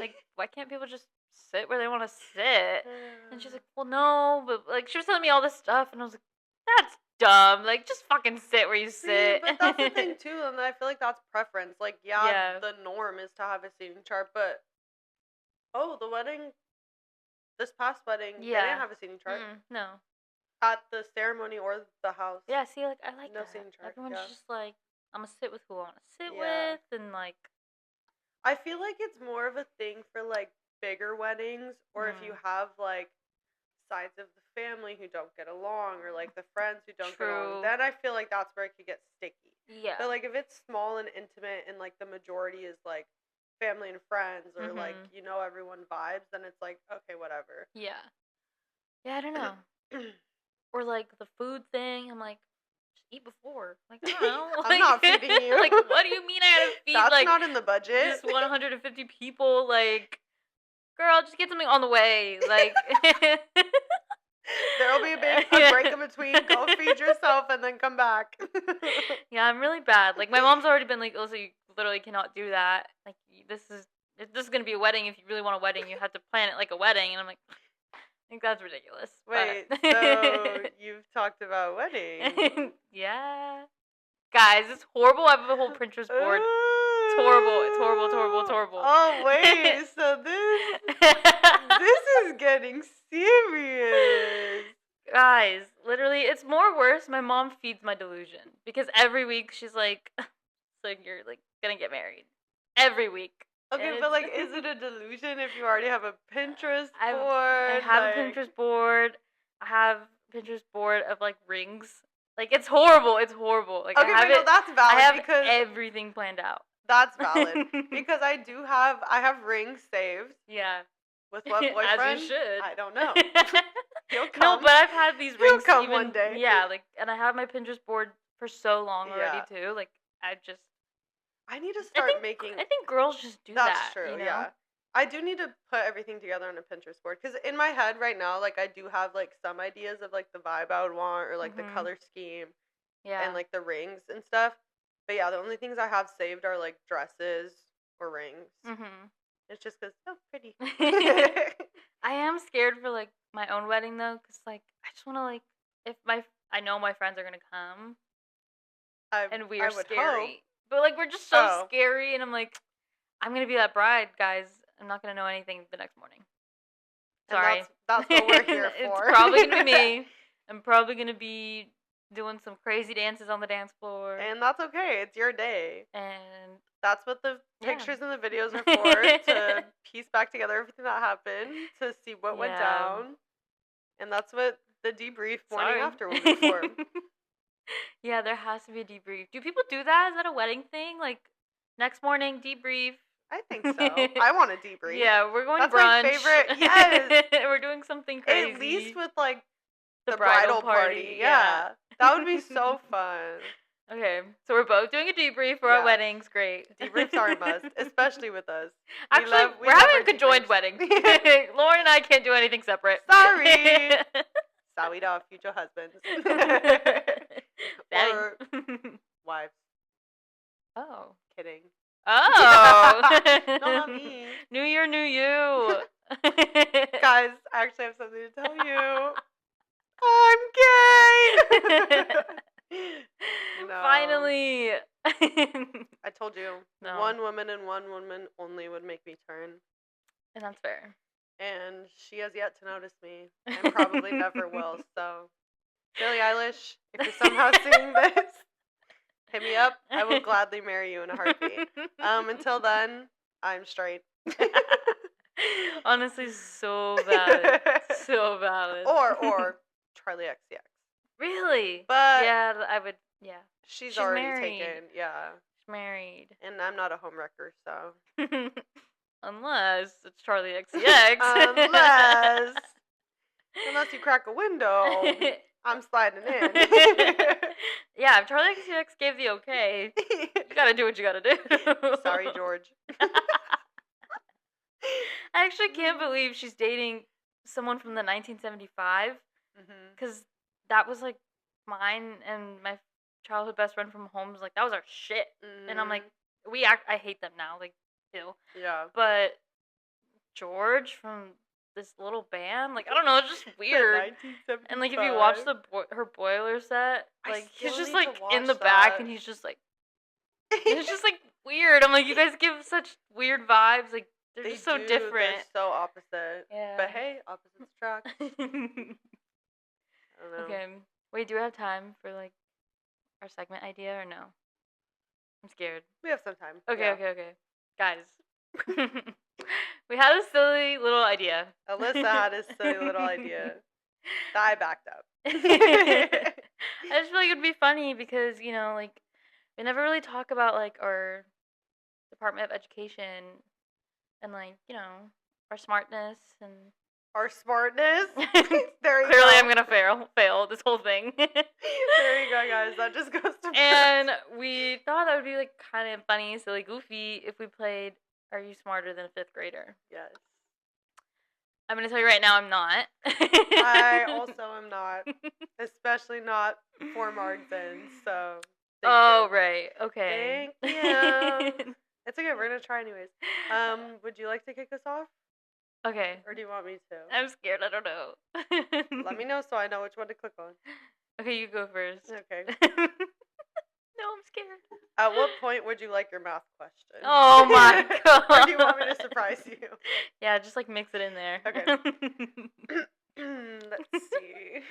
Like, why can't people just sit where they want to sit? And she's like, well, no, but, like, she was telling me all this stuff, and I was like, that's dumb. Like, just fucking sit where you sit. But that's the thing, too, and I feel like that's preference. Like, yeah, the norm is to have a seating chart, but, the wedding, this past wedding, they didn't have a seating chart. No. At the ceremony or the house. Yeah, see, like, I like no that. seating chart. Everyone's just like, I'm gonna sit with who I want to sit with, and, like... I feel like it's more of a thing for, like, bigger weddings, or if you have, like, sides of the family who don't get along, or, like, the friends who don't get along, then I feel like that's where it could get sticky. Yeah. But, like, if it's small and intimate, and, like, the majority is, like, family and friends, or, like, you know everyone vibes, then it's like, okay, whatever. Yeah. Yeah, I don't know. Or, like, the food thing, I'm like, just eat before. Like, I don't know. I'm not feeding you. Like, what do you mean I gotta feed, That's like... not in the budget. Just 150 people, like... Girl, just get something on the way. Like... There'll be a break in between. Go feed yourself and then come back. Yeah, I'm really bad. Like, my mom's already been like, "Oh, so you literally cannot do that. Like, this is gonna be a wedding. If you really want a wedding, you have to plan it like a wedding." And I'm like, I think that's ridiculous. Wait, so you've talked about weddings? Yeah. Guys, it's horrible. I have a whole Pinterest board. It's horrible. It's horrible. It's horrible. It's horrible. Oh, wait. So this is getting serious. Guys, literally, it's more worse. My mom feeds my delusion. Because every week she's like, so you're, like, gonna get married. Every week. Okay, but, like, is it a delusion if you already have a Pinterest board? I have a Pinterest board. I have a Pinterest board of, like, rings. Like, it's horrible. It's horrible. Like, okay, that's valid. I have everything planned out. That's valid. Because I have rings saved. Yeah. With what boyfriend? As you should. I don't know. He'll come. No, but I've had these rings. He'll come one day. Yeah, like, and I have my Pinterest board for so long already, too. Like, I need to start making... I think girls just do that. That's true, you know? yeah. I do need to put everything together on a Pinterest board. Because in my head right now, like, I do have, like, some ideas of, like, the vibe I would want. Or, like, the color scheme. Yeah. And, like, the rings and stuff. But, yeah, the only things I have saved are, like, dresses or rings. Mm-hmm. It's just because it's so pretty. I am scared for, like, my own wedding, though. Because, like, I just want to, like... I know my friends are going to come. And we are scary. Hope. But, like, we're just so scary, and I'm like, I'm going to be that bride, guys. I'm not going to know anything the next morning. Sorry. And that's what we're here for. It's probably going to be me. I'm probably going to be doing some crazy dances on the dance floor. And that's okay. It's your day. And that's what the pictures and the videos are for, to piece back together everything that happened, to see what went down. And that's what the debrief morning after will be for. Yeah, there has to be a debrief. Do people do that? Is that a wedding thing? Like, next morning, debrief? I think so. I want a debrief. Yeah, we're going That's brunch. That's my favorite. Yes. We're doing something crazy. At least with, like, the bridal party. Yeah. That would be so fun. Okay, so we're both doing a debrief for our weddings. Great. Debriefs are a must, especially with us. Actually, we're having a conjoined wedding. Lauren and I can't do anything separate. Sorry. Sorry to our future husbands. Or wives. Oh. Kidding. Oh. No, not me. New year, new you. Guys, I actually have something to tell you. I'm gay. No. Finally. I told told you. No. One woman and one woman only would make me turn. And that's fair. And she has yet to notice me. And probably never will. So, Billie Eilish, if you're somehow seeing this, hit me up. I will gladly marry you in a heartbeat. Until then, I'm straight. Honestly, so valid. So valid. Or Charlie XCX. Really? But yeah, I would. Yeah. She's already married. taken. Yeah. She's married. And I'm not a homewrecker, so. Unless it's Charlie XCX. Unless you crack a window, I'm sliding in. Yeah, if Charlie XCX gave the okay, you gotta do what you gotta do. Sorry, George. I actually can't believe she's dating someone from the 1975, because that was like mine and my childhood best friend from home was like, that was our shit. And I'm like, I hate them now, like, ew. Yeah. But George from this little band, like, I don't know, it's just weird. And like, if you watch her boiler set, like, he's just like in the back and he's just like, it's just like weird. I'm like, you guys give such weird vibes, like, they're just so different. They're so opposite. Yeah. But hey, opposites attract. I don't know. Okay. Wait, do we have time for like our segment idea or no? I'm scared. We have some time. Okay, yeah. okay. Guys. We had a silly little idea. Alyssa had a silly little idea that I backed up. I just feel like it would be funny because, you know, like, we never really talk about, like, our Department of Education and, like, you know, our smartness and... Our smartness? There you go. Clearly I'm going to fail this whole thing. There you go, guys. That just goes to And we thought that would be, like, kind of funny, silly, goofy if we played Are You Smarter Than a Fifth Grader? Yes. I'm going to tell you right now I'm not. I also am not. Especially not for marksins, so... Right. Okay. Thank you. It's okay. We're going to try anyways. Would you like to kick us off? Okay. Or do you want me to? I'm scared. I don't know. Let me know so I know which one to click on. Okay, you go first. Okay. No, I'm scared. At what point would you like your math question? Oh my god. Or do you want me to surprise you? Yeah, just like mix it in there. Okay. Let's see.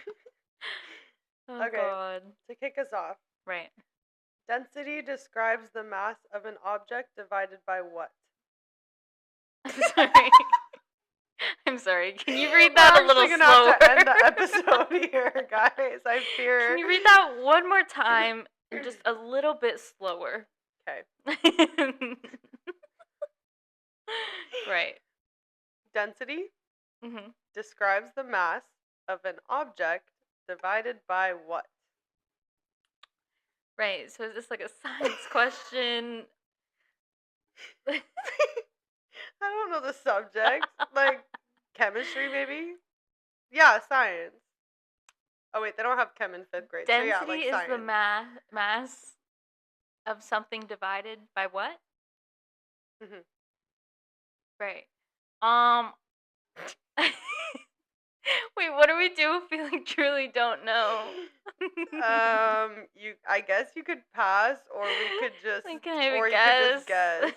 Oh god. To kick us off. Right. Density describes the mass of an object divided by what? Sorry. I'm sorry. Can you read that a little slower? We're actually gonna have to end the episode here, guys. I fear. Can you read that one more time and just a little bit slower? Okay. Right. Density describes the mass of an object divided by what? Right. So is this like a science question? I don't know the subject. Like chemistry, maybe? Yeah, science. Oh, wait, they don't have chem in 5th grade. Density so yeah, like is science. the mass of something divided by what? Right. Wait, what do we do if we like truly don't know? I guess you could pass, or we could just, like, can I have or a you guess? could just guess.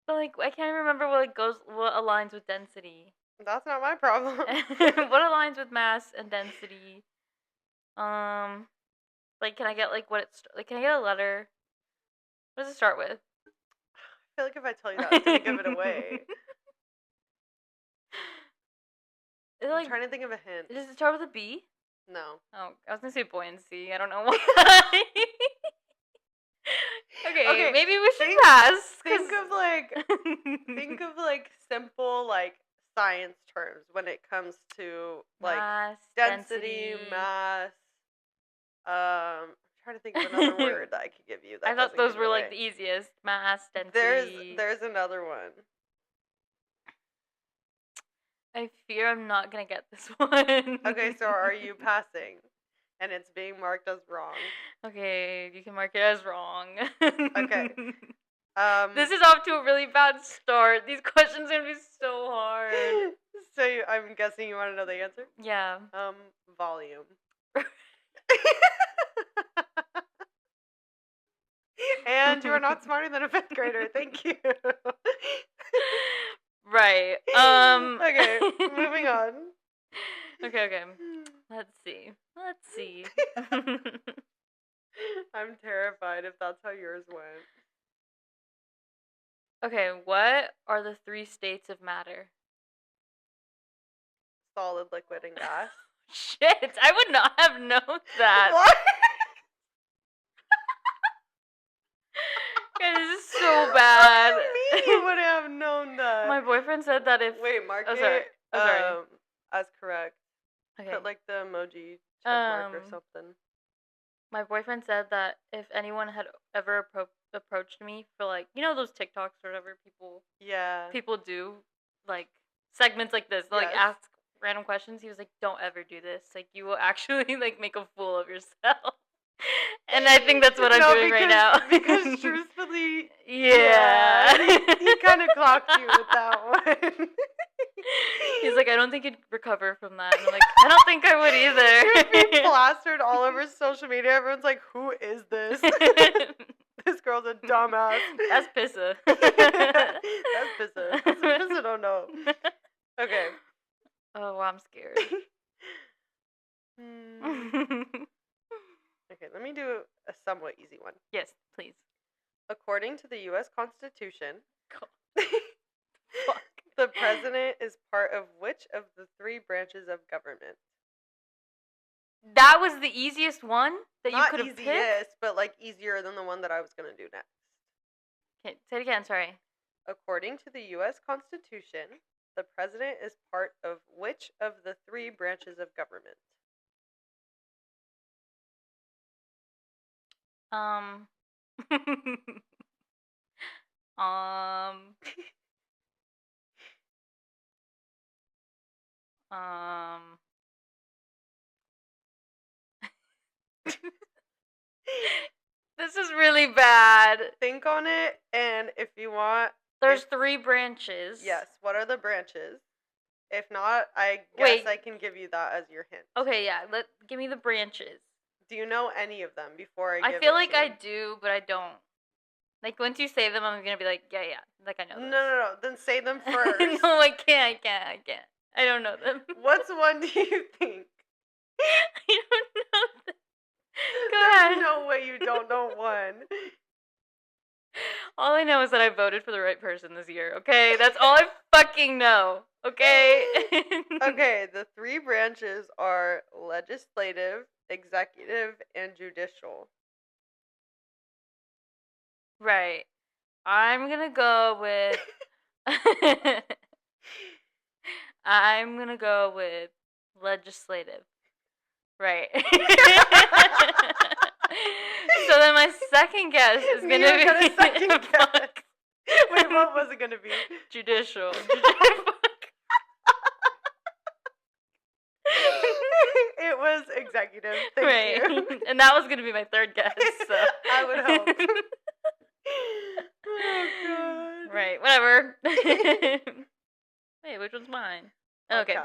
But like, I can't remember what aligns with density. That's not my problem. What aligns with mass and density? Like, can I get like can I get a letter? What does it start with? I feel like if I tell you that, it's gonna give it away. I'm trying to think of a hint. Does it start with a B? No. Oh, I was gonna say buoyancy. I don't know why. Okay, maybe we should pass. Think of like simple like science terms when it comes to like mass, density, mass. I'm trying to think of another word that I could give you. That I thought those were like the easiest. Mass, density. There's another one. I fear I'm not gonna get this one. Okay, so are you passing? And it's being marked as wrong. Okay, you can mark it as wrong. Okay. This is off to a really bad start. These questions are gonna be so hard. So I'm guessing you want to know the answer? Yeah. Volume. and you are not smarter than a 5th grader. Thank you. Right. Okay, moving on. Okay. Let's see. I'm terrified if that's how yours went. Okay, what are the 3 states of matter? Solid, liquid, and gas. Shit, I would not have known that. What? God, this is so bad. What do you mean you wouldn't have known that? My boyfriend said that if... Wait, mark Oh, it sorry. as correct. Okay. Put like the emoji check mark or something. My boyfriend said that if anyone had ever approached me for like, you know those TikToks or whatever people do, like segments like this, like ask random questions, he was like, don't ever do this. Like you will actually like make a fool of yourself. And I think that's what I'm doing right now. Because truthfully, yeah. he kind of clocked you with that one. He's like, I don't think you'd recover from that. And I'm like, I don't think I would either. You're being plastered all over social media. Everyone's like, who is this? This girl's a dumbass. That's Pissa. That's Pissa. Pissa don't know. Okay. Oh, well, I'm scared. Okay, let me do a somewhat easy one. Yes, please. According to the U.S. Constitution, Fuck. The president is part of which of the 3 branches of government? That was the easiest one that you could have picked? Not easiest, but like easier than the one that I was going to do next. Okay, say it again, sorry. According to the U.S. Constitution, the president is part of which of the 3 branches of government? This is really bad. Think on it, and if you want... There's 3 branches. Yes, what are the branches? If not, I guess I can give you that as your hint. Okay, yeah, give me the branches. Do you know any of them before I give I feel it like to you? I do, but I don't. Like, once you say them, I'm gonna be like, yeah, like I know them. No, then say them first. No, I can't. I don't know them. What's one do you think? I don't know them. There's no way you don't know one. All I know is that I voted for the right person this year, okay? That's all I fucking know, okay? Okay, the 3 branches are legislative, executive, and judicial. Right. I'm gonna go with... I'm gonna go with legislative. Right. So then my second guess is gonna be... second guess. Wait, what was it gonna be? Judicial. It was executive. Thank you. And that was gonna be my third guess, so... I would hope. Oh, God. Right, whatever. Wait, which one's mine? Okay.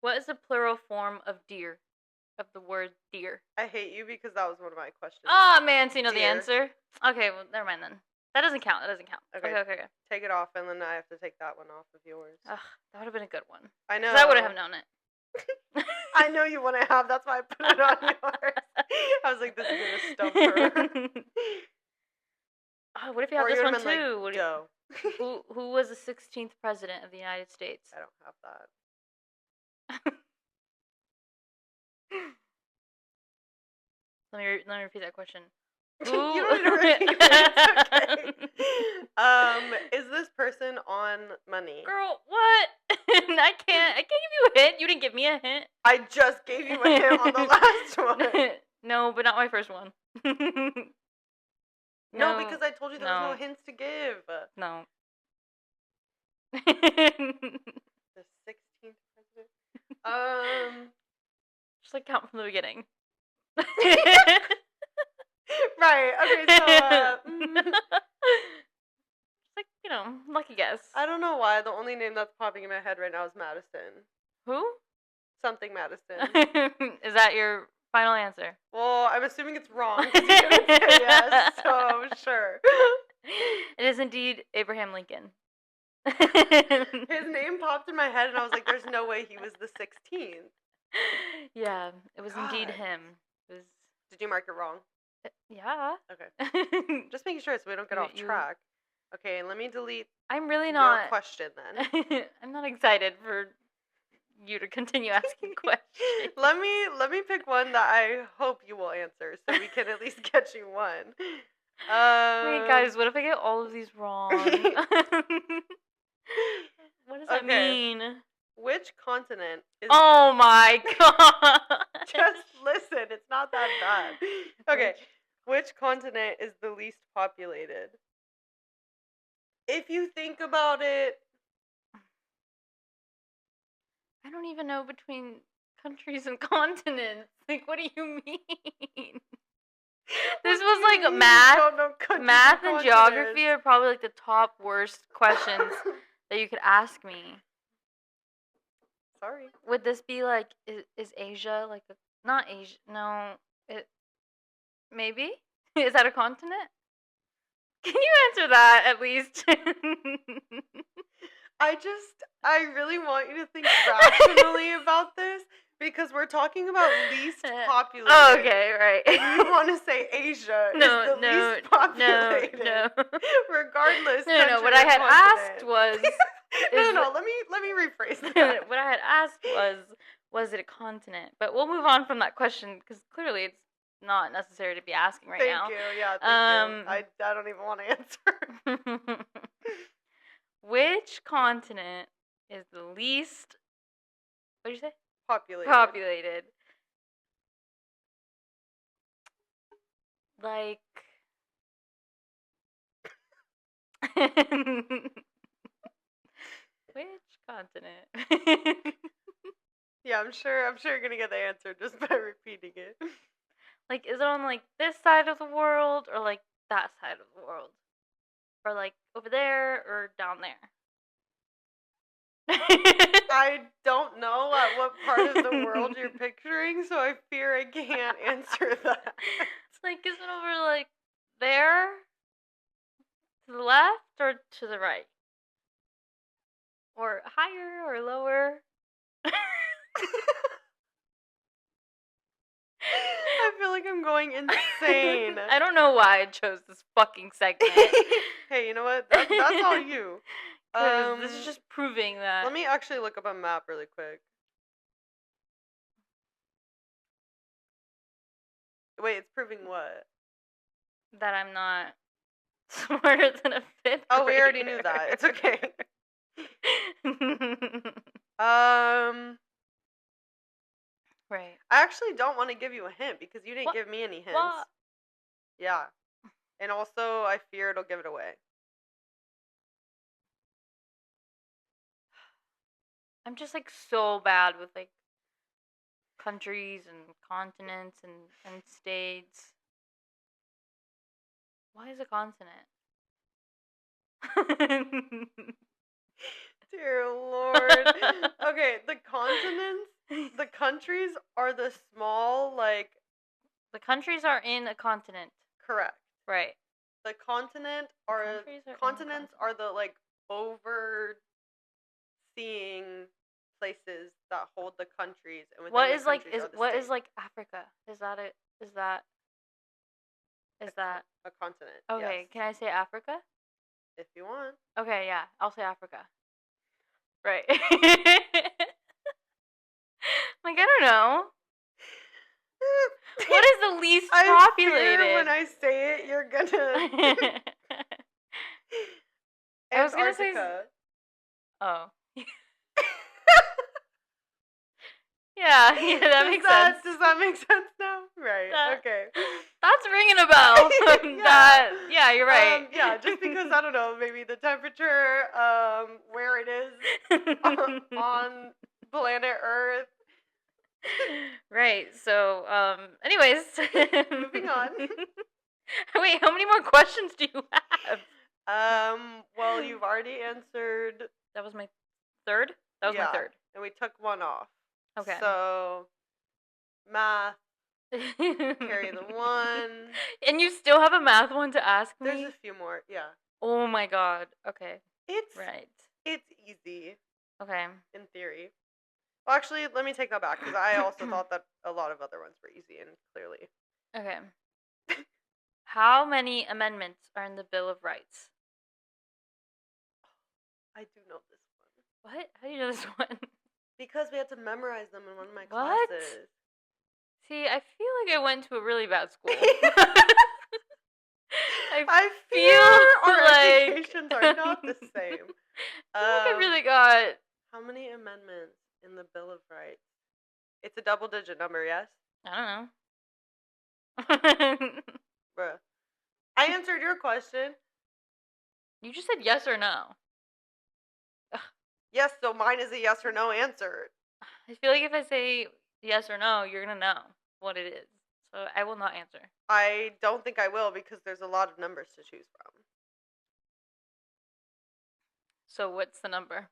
What is the plural form of deer? Of the word deer? I hate you because that was one of my questions. Oh, man, so you know the answer? Okay, well, never mind then. That doesn't count. Okay. Take it off, and then I have to take that one off of yours. Ugh, that would have been a good one. I know. 'Cause I wouldn't have known it. I know you wouldn't have. That's why I put it on yours. I was like, this is going to stump her. Oh, what if you have this one too? Like, who was the 16th president of the United States? I don't have that. Let me repeat that question. You don't need to repeat it. It's okay. Is this person on money? Girl, what? I can't give you a hint. You didn't give me a hint. I just gave you a hint on the last one. No, but not my first one. No, because I told you there was no hints to give. No. The 16th president? Just like count from the beginning. Right, okay, so, Just like, lucky guess. I don't know why. The only name that's popping in my head right now is Madison. Who? Something Madison. Is that your Final answer. Well, I'm assuming it's wrong because you didn't say yes, so sure. It is indeed Abraham Lincoln. His name popped in my head, and I was like, "There's no way he was the 16th." Yeah, it was indeed God. him. It was. Did you mark it wrong? Yeah. Okay. Just making sure so we don't get off track. Okay, let me delete. I'm really your not. question then. I'm not excited for you to continue asking questions. Let me pick one that I hope you will answer, so we can at least get you one. Wait, guys, what if I get all of these wrong? What does that mean? Which continent is... Oh my god! Just listen, it's not that bad. Okay, which continent is the least populated? If you think about it... I don't even know between countries and continents. Like, what do you mean? This was like math and geography are probably like the top worst questions that you could ask me. Sorry. Would this be like, is Asia like not Asia? No, maybe? Is that a continent? Can you answer that at least? I really want you to think rationally about this because we're talking about least populated. Oh, okay, right. And you want to say Asia is the least populated. No. Regardless. No. What I had asked was. No. Let me rephrase that. What I had asked was it a continent? But we'll move on from that question because clearly it's not necessary to be asking right now. Thank you. Yeah, thank you. I don't even want to answer. Which continent is the least, what did you say? Populated. Like, which continent? Yeah, I'm sure you're gonna get the answer just by repeating it. Like, is it on like this side of the world or like that side of the world? Or like over there or down there? I don't know at what part of the world you're picturing, so I fear I can't answer that. It's like, is it over like there? To the left or to the right? Or higher or lower? I feel like I'm going insane. I don't know why I chose this fucking segment. Hey, you know what? That's all you. This is just proving that. Let me actually look up a map really quick. Wait, it's proving what? That I'm not smarter than a fifth grader. Oh, we already knew that. It's okay. Right. I actually don't want to give you a hint because you didn't give me any hints. What? Yeah. And also, I fear it'll give it away. I'm just like so bad with like countries and continents and states. Why is a continent? Dear Lord. Okay, the continents, the countries are the small, like... The countries are in a continent. Correct. Right. The continents are the, like, overseeing places that hold the countries. And what is like Africa? Is that a continent? Okay, yes. Can I say Africa? If you want. Okay, yeah, I'll say Africa. Right. Like, I don't know. What is the least populated? Fear when I say it, you're gonna... I was gonna say... Antarctica. Oh. Yeah, that makes sense. Does that make sense now? Right, okay. That's ringing a bell. Yeah, you're right. Yeah, just because, I don't know, maybe the temperature, where it is on planet Earth. Right, so, anyways. Moving on. Wait, how many more questions do you have? Well, you've already answered... That was my third? That was my third. And we took one off. Okay. So, math, Carry the 1. And you still have a math one to ask me? There's a few more, yeah. Oh my god. Okay. It's easy. Okay. In theory. Well, actually, let me take that back, because I also thought that a lot of other ones were easy, and clearly. Okay. How many amendments are in the Bill of Rights? I do know this one. What? How do you know this one? Because we had to memorize them in one of my classes. See, I feel like I went to a really bad school. I feel our educations are not the same. I really got... How many amendments in the Bill of Rights? It's a double-digit number, yes? I don't know. Bruh. I answered your question. You just said yes or no. Yes, so mine is a yes or no answer. I feel like if I say yes or no, you're going to know what it is. So I will not answer. I don't think I will, because there's a lot of numbers to choose from. So what's the number?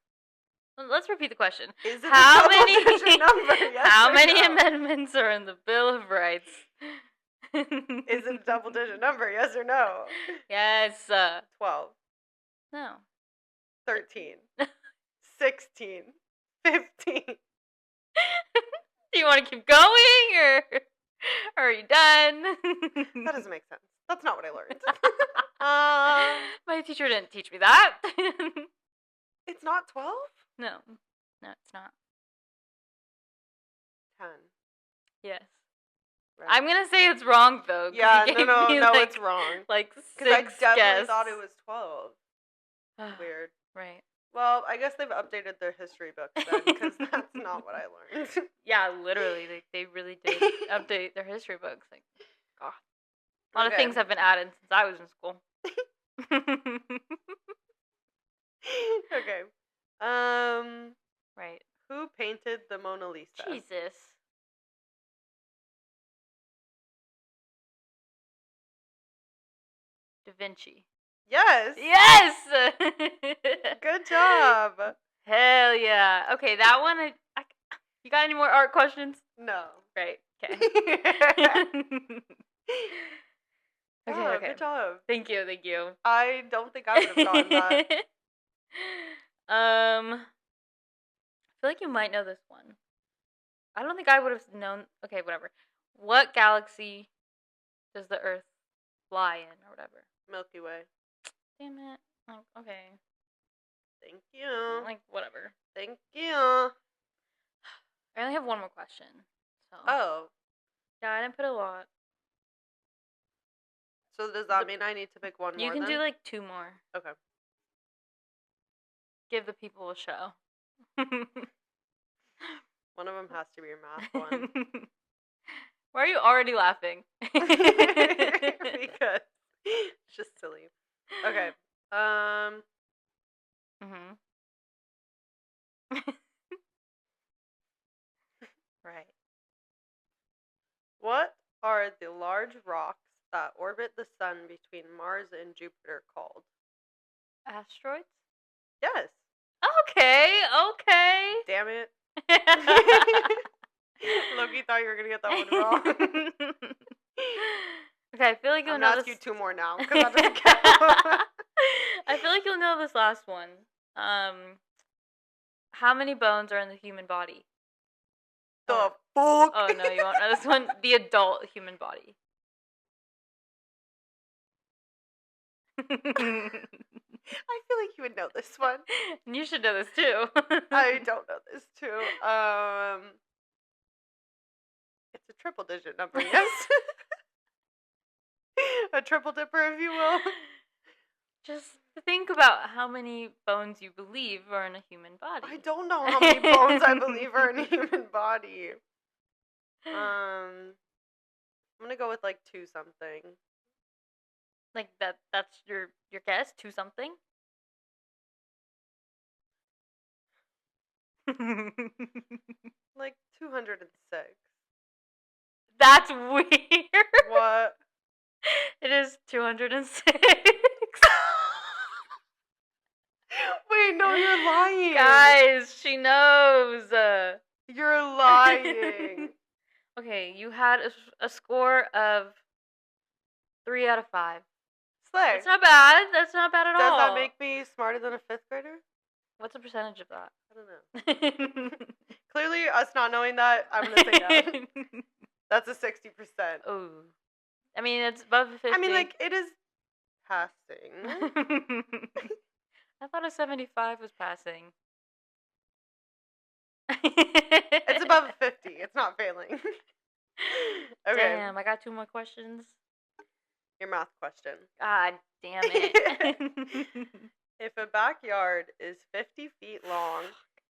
Let's repeat the question. Is it how many number? Yes how many amendments are in the Bill of Rights? Is it a double-digit number? Yes or no? Yes. 12. No. 13. 16. 15. Do you want to keep going, or are you done? That doesn't make sense. That's not what I learned. My teacher didn't teach me that. It's not 12? No. No, it's not. 10. Yes. Right. I'm going to say it's wrong, though. Yeah, no, it's wrong. Like 6 Because I definitely guess. thought it was 12. Weird. Right. Well, I guess they've updated their history books then, because that's not what I learned. Yeah, literally. They really did update their history books. Like, God. A lot of things have been added since I was in school. Okay. Right. Who painted the Mona Lisa? Jesus. Da Vinci. Yes. Yes. Good job. Hell yeah. Okay, that one. You got any more art questions? No. Right. Okay. Okay. Good job. Thank you. I don't think I would have gotten that. I feel like you might know this one. I don't think I would have known. Okay, whatever. What galaxy does the Earth fly in, or whatever? Milky Way. Damn it. Like, okay. Thank you. Like, whatever. Thank you. I only have one more question. So. Oh. Yeah, I didn't put a lot. So does that mean I need to pick one more? You can do like 2 more. Okay. Give the people a show. One of them has to be your math one. Why are you already laughing? Because it's just silly. Okay. Right. What are the large rocks that orbit the sun between Mars and Jupiter called? Asteroids? Yes. Okay. Damn it. Loki thought you were gonna get that one wrong. Okay, I feel like you'll know this. Ask you 2 more now, because that doesn't count. I feel like you'll know this last one. How many bones are in the human body? The fuck? Oh no, you won't know this one. The adult human body. I feel like you would know this one. And you should know this too. I don't know this too. It's a triple-digit number, yes. A triple dipper, if you will. Just think about how many bones you believe are in a human body. I don't know how many bones I believe are in a human body. I'm gonna go with like 2 something. Like that's your guess? 2 something? Like 206. That's weird. What? It is 206. Wait, no, you're lying. Guys, she knows. You're lying. Okay, you had a score of 3 out of 5. Slay. That's not bad. That's not bad at all. Does that make me smarter than a 5th grader? What's the percentage of that? I don't know. Clearly, us not knowing that, I'm going to say no. That's a 60%. Oh. I mean, it's above 50. I mean, like, it is passing. I thought a 75 was passing. It's above 50. It's not failing. Okay. Damn, I got 2 more questions. Your math question. God damn it. If a backyard is 50 feet long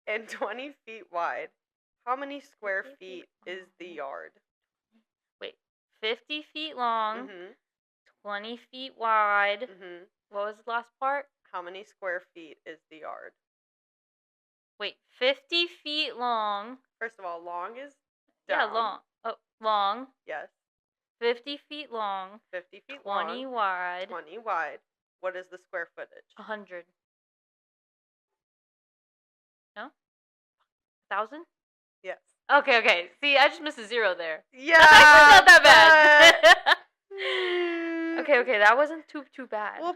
and 20 feet wide, how many square feet is the yard? Wait, 50 feet long, Mm-hmm. 20 feet wide. Mm-hmm. What was the last part? How many square feet is the yard? Wait, 50 feet long. First of all, long is down. Yeah, long. Oh, long. Yes. 50 feet long. 50 feet 20 long. wide. 20 wide. What is the square footage? 100. No? 1,000? Yes. Okay. See, I just missed a 0 there. Yeah. That's not that bad. But... Okay, that wasn't too bad. We'll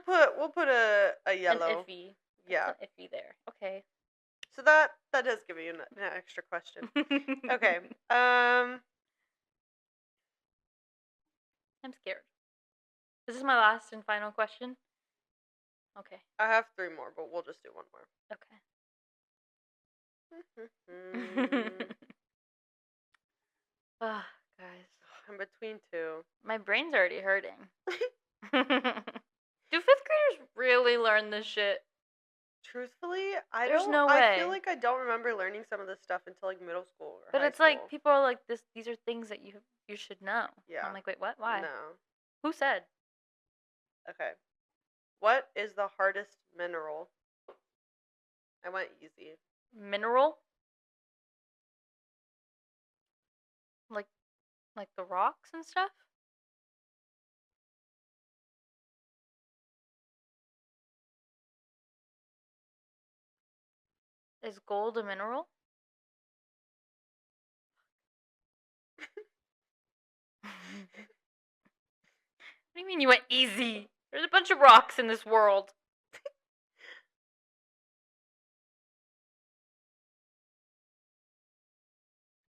put a yellow. An iffy. Yeah. That's an iffy there. Okay. So that does give you an extra question. Okay. I'm scared. Is this my last and final question? Okay. I have 3 more, but we'll just do 1 more. Okay. Ah, guys. I'm between 2. My brain's already hurting. Do 5th graders really learn this shit? Truthfully, There's no way. I feel like I don't remember learning some of this stuff until like middle school or But high it's school. like people are like this. These are things that you should know. Yeah. I'm like, wait, what? Why? No. Who said? Okay. What is the hardest mineral? I went easy. Mineral? Like the rocks and stuff? Is gold a mineral? What do you mean you went easy? There's a bunch of rocks in this world.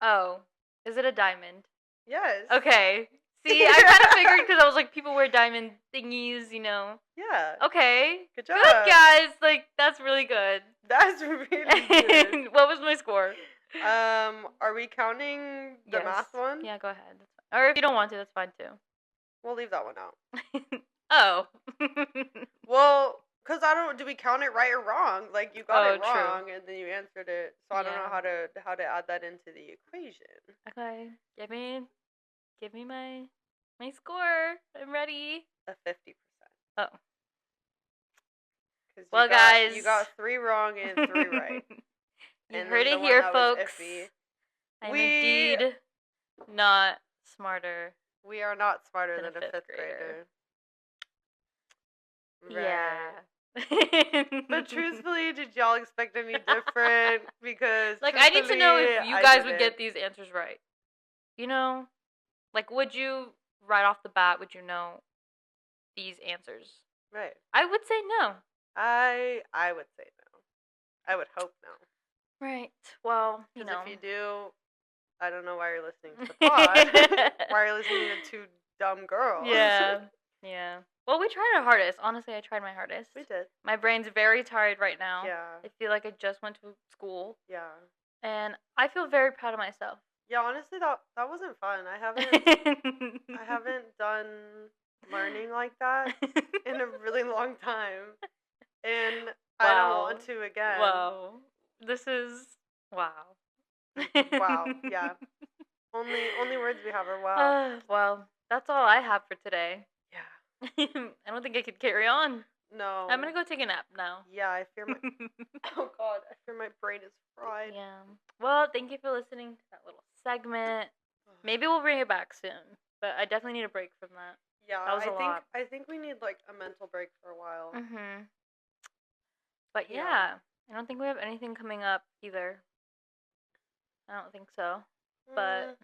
Oh, is it a diamond? Yes. Okay. See, I kind of figured because I was like, people wear diamond thingies, you know. Yeah. Okay. Good job. Good, guys. Like, that's really good. That's really good. What was my score? Are we counting the math one? Yeah, go ahead. That's fine. Or if you don't want to, that's fine too. We'll leave that one out. Oh. Well, because do we count it right or wrong? Like, you got it true. wrong, and then you answered it. So I don't know how to add that into the equation. Okay. Give me my score. I'm ready. A 50%. Oh. Well, guys. You got 3 wrong and 3 right. You and heard it here, folks. I'm indeed not smarter. We are not smarter than a 5th grader. Right. Yeah. But truthfully, did y'all expect any different? Because like, I need to know if you guys would get these answers right. You know? Like, would you, right off the bat, would you know these answers? Right. I would say no. I would say no. I would hope no. Right. Well, you know. Because if you do, I don't know why you're listening to the pod. Why are you listening to 2 dumb girls? Yeah. Yeah. Well, we tried our hardest. Honestly, I tried my hardest. We did. My brain's very tired right now. Yeah. I feel like I just went to school. Yeah. And I feel very proud of myself. Yeah, honestly, that wasn't fun. I haven't done learning like that in a really long time. And I don't want to again. Wow. This is wow. Wow. Yeah. Only words we have are wow. Well, that's all I have for today. Yeah. I don't think I could carry on. No. I'm gonna go take a nap now. Yeah, I fear my oh god, I fear my brain is fried. Yeah. Well, thank you for listening to that little segment. Maybe we'll bring it back soon. But I definitely need a break from that. Yeah, that was a lot. I think we need like a mental break for a while. Mhm. But yeah, I don't think we have anything coming up either. I don't think so. But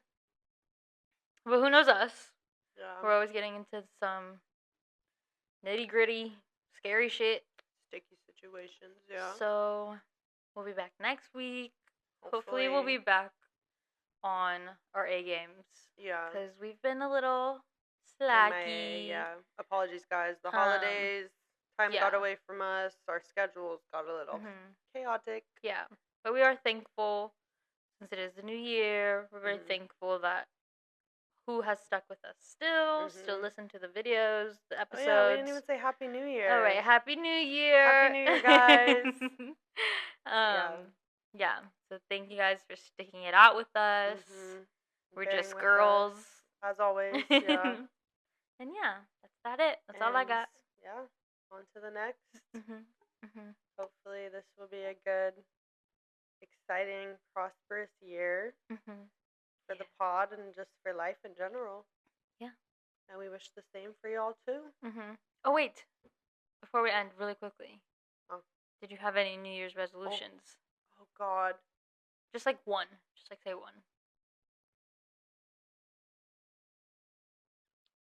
But who knows us? Yeah. We're always getting into some nitty-gritty, scary shit. Sticky situations, yeah. So, we'll be back next week. Hopefully we'll be back on our A games. Yeah. Because we've been a little slacky. Yeah. Apologies, guys. The holidays, time got away from us. Our schedules got a little chaotic. Yeah. But we are thankful, since it is the new year, we're very thankful that who has stuck with us still listen to the videos, the episodes. Oh, yeah, we didn't even say Happy New Year. All right, Happy New Year. Happy New Year, guys. Yeah. So thank you guys for sticking it out with us. We're Bearing just with girls. us, as always, yeah. And yeah, that's about it. That's all I got. Yeah, on to the next. Hopefully this will be a good, exciting, prosperous year for the pod and just for life in general. Yeah. And we wish the same for y'all too. Oh, wait. Before we end, really quickly. Oh. Did you have any New Year's resolutions? Oh, God. Just like one. Just like say one.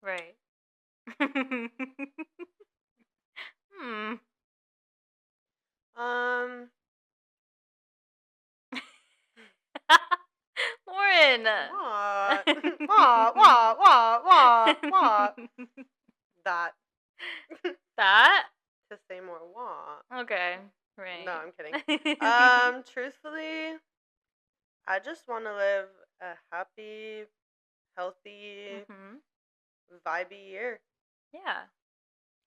Right. Lauren. What? That. That? To say more what? Okay. Right. No, I'm kidding. Truthfully, I just want to live a happy, healthy, vibey year. Yeah.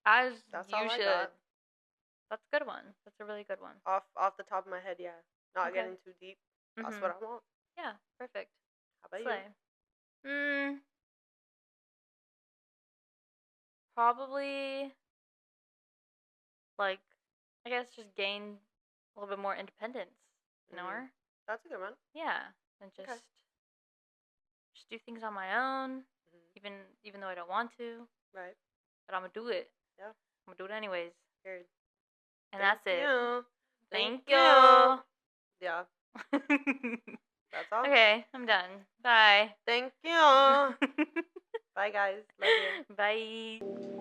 As That's you all should. I got. That's a good one. That's a really good one. Off the top of my head, yeah. Not getting too deep. That's what I want. Yeah, perfect. How about Slay. you? Probably, like, I guess just gain a little bit more independence. You know her? That's a good one. Yeah, and just do things on my own, even though I don't want to. Right. But I'm gonna do it. Yeah. I'm gonna do it anyways. Period. And that's it. Thank you. Yeah. That's all. Okay, I'm done. Bye. Thank you. Bye, guys. Love you. Bye.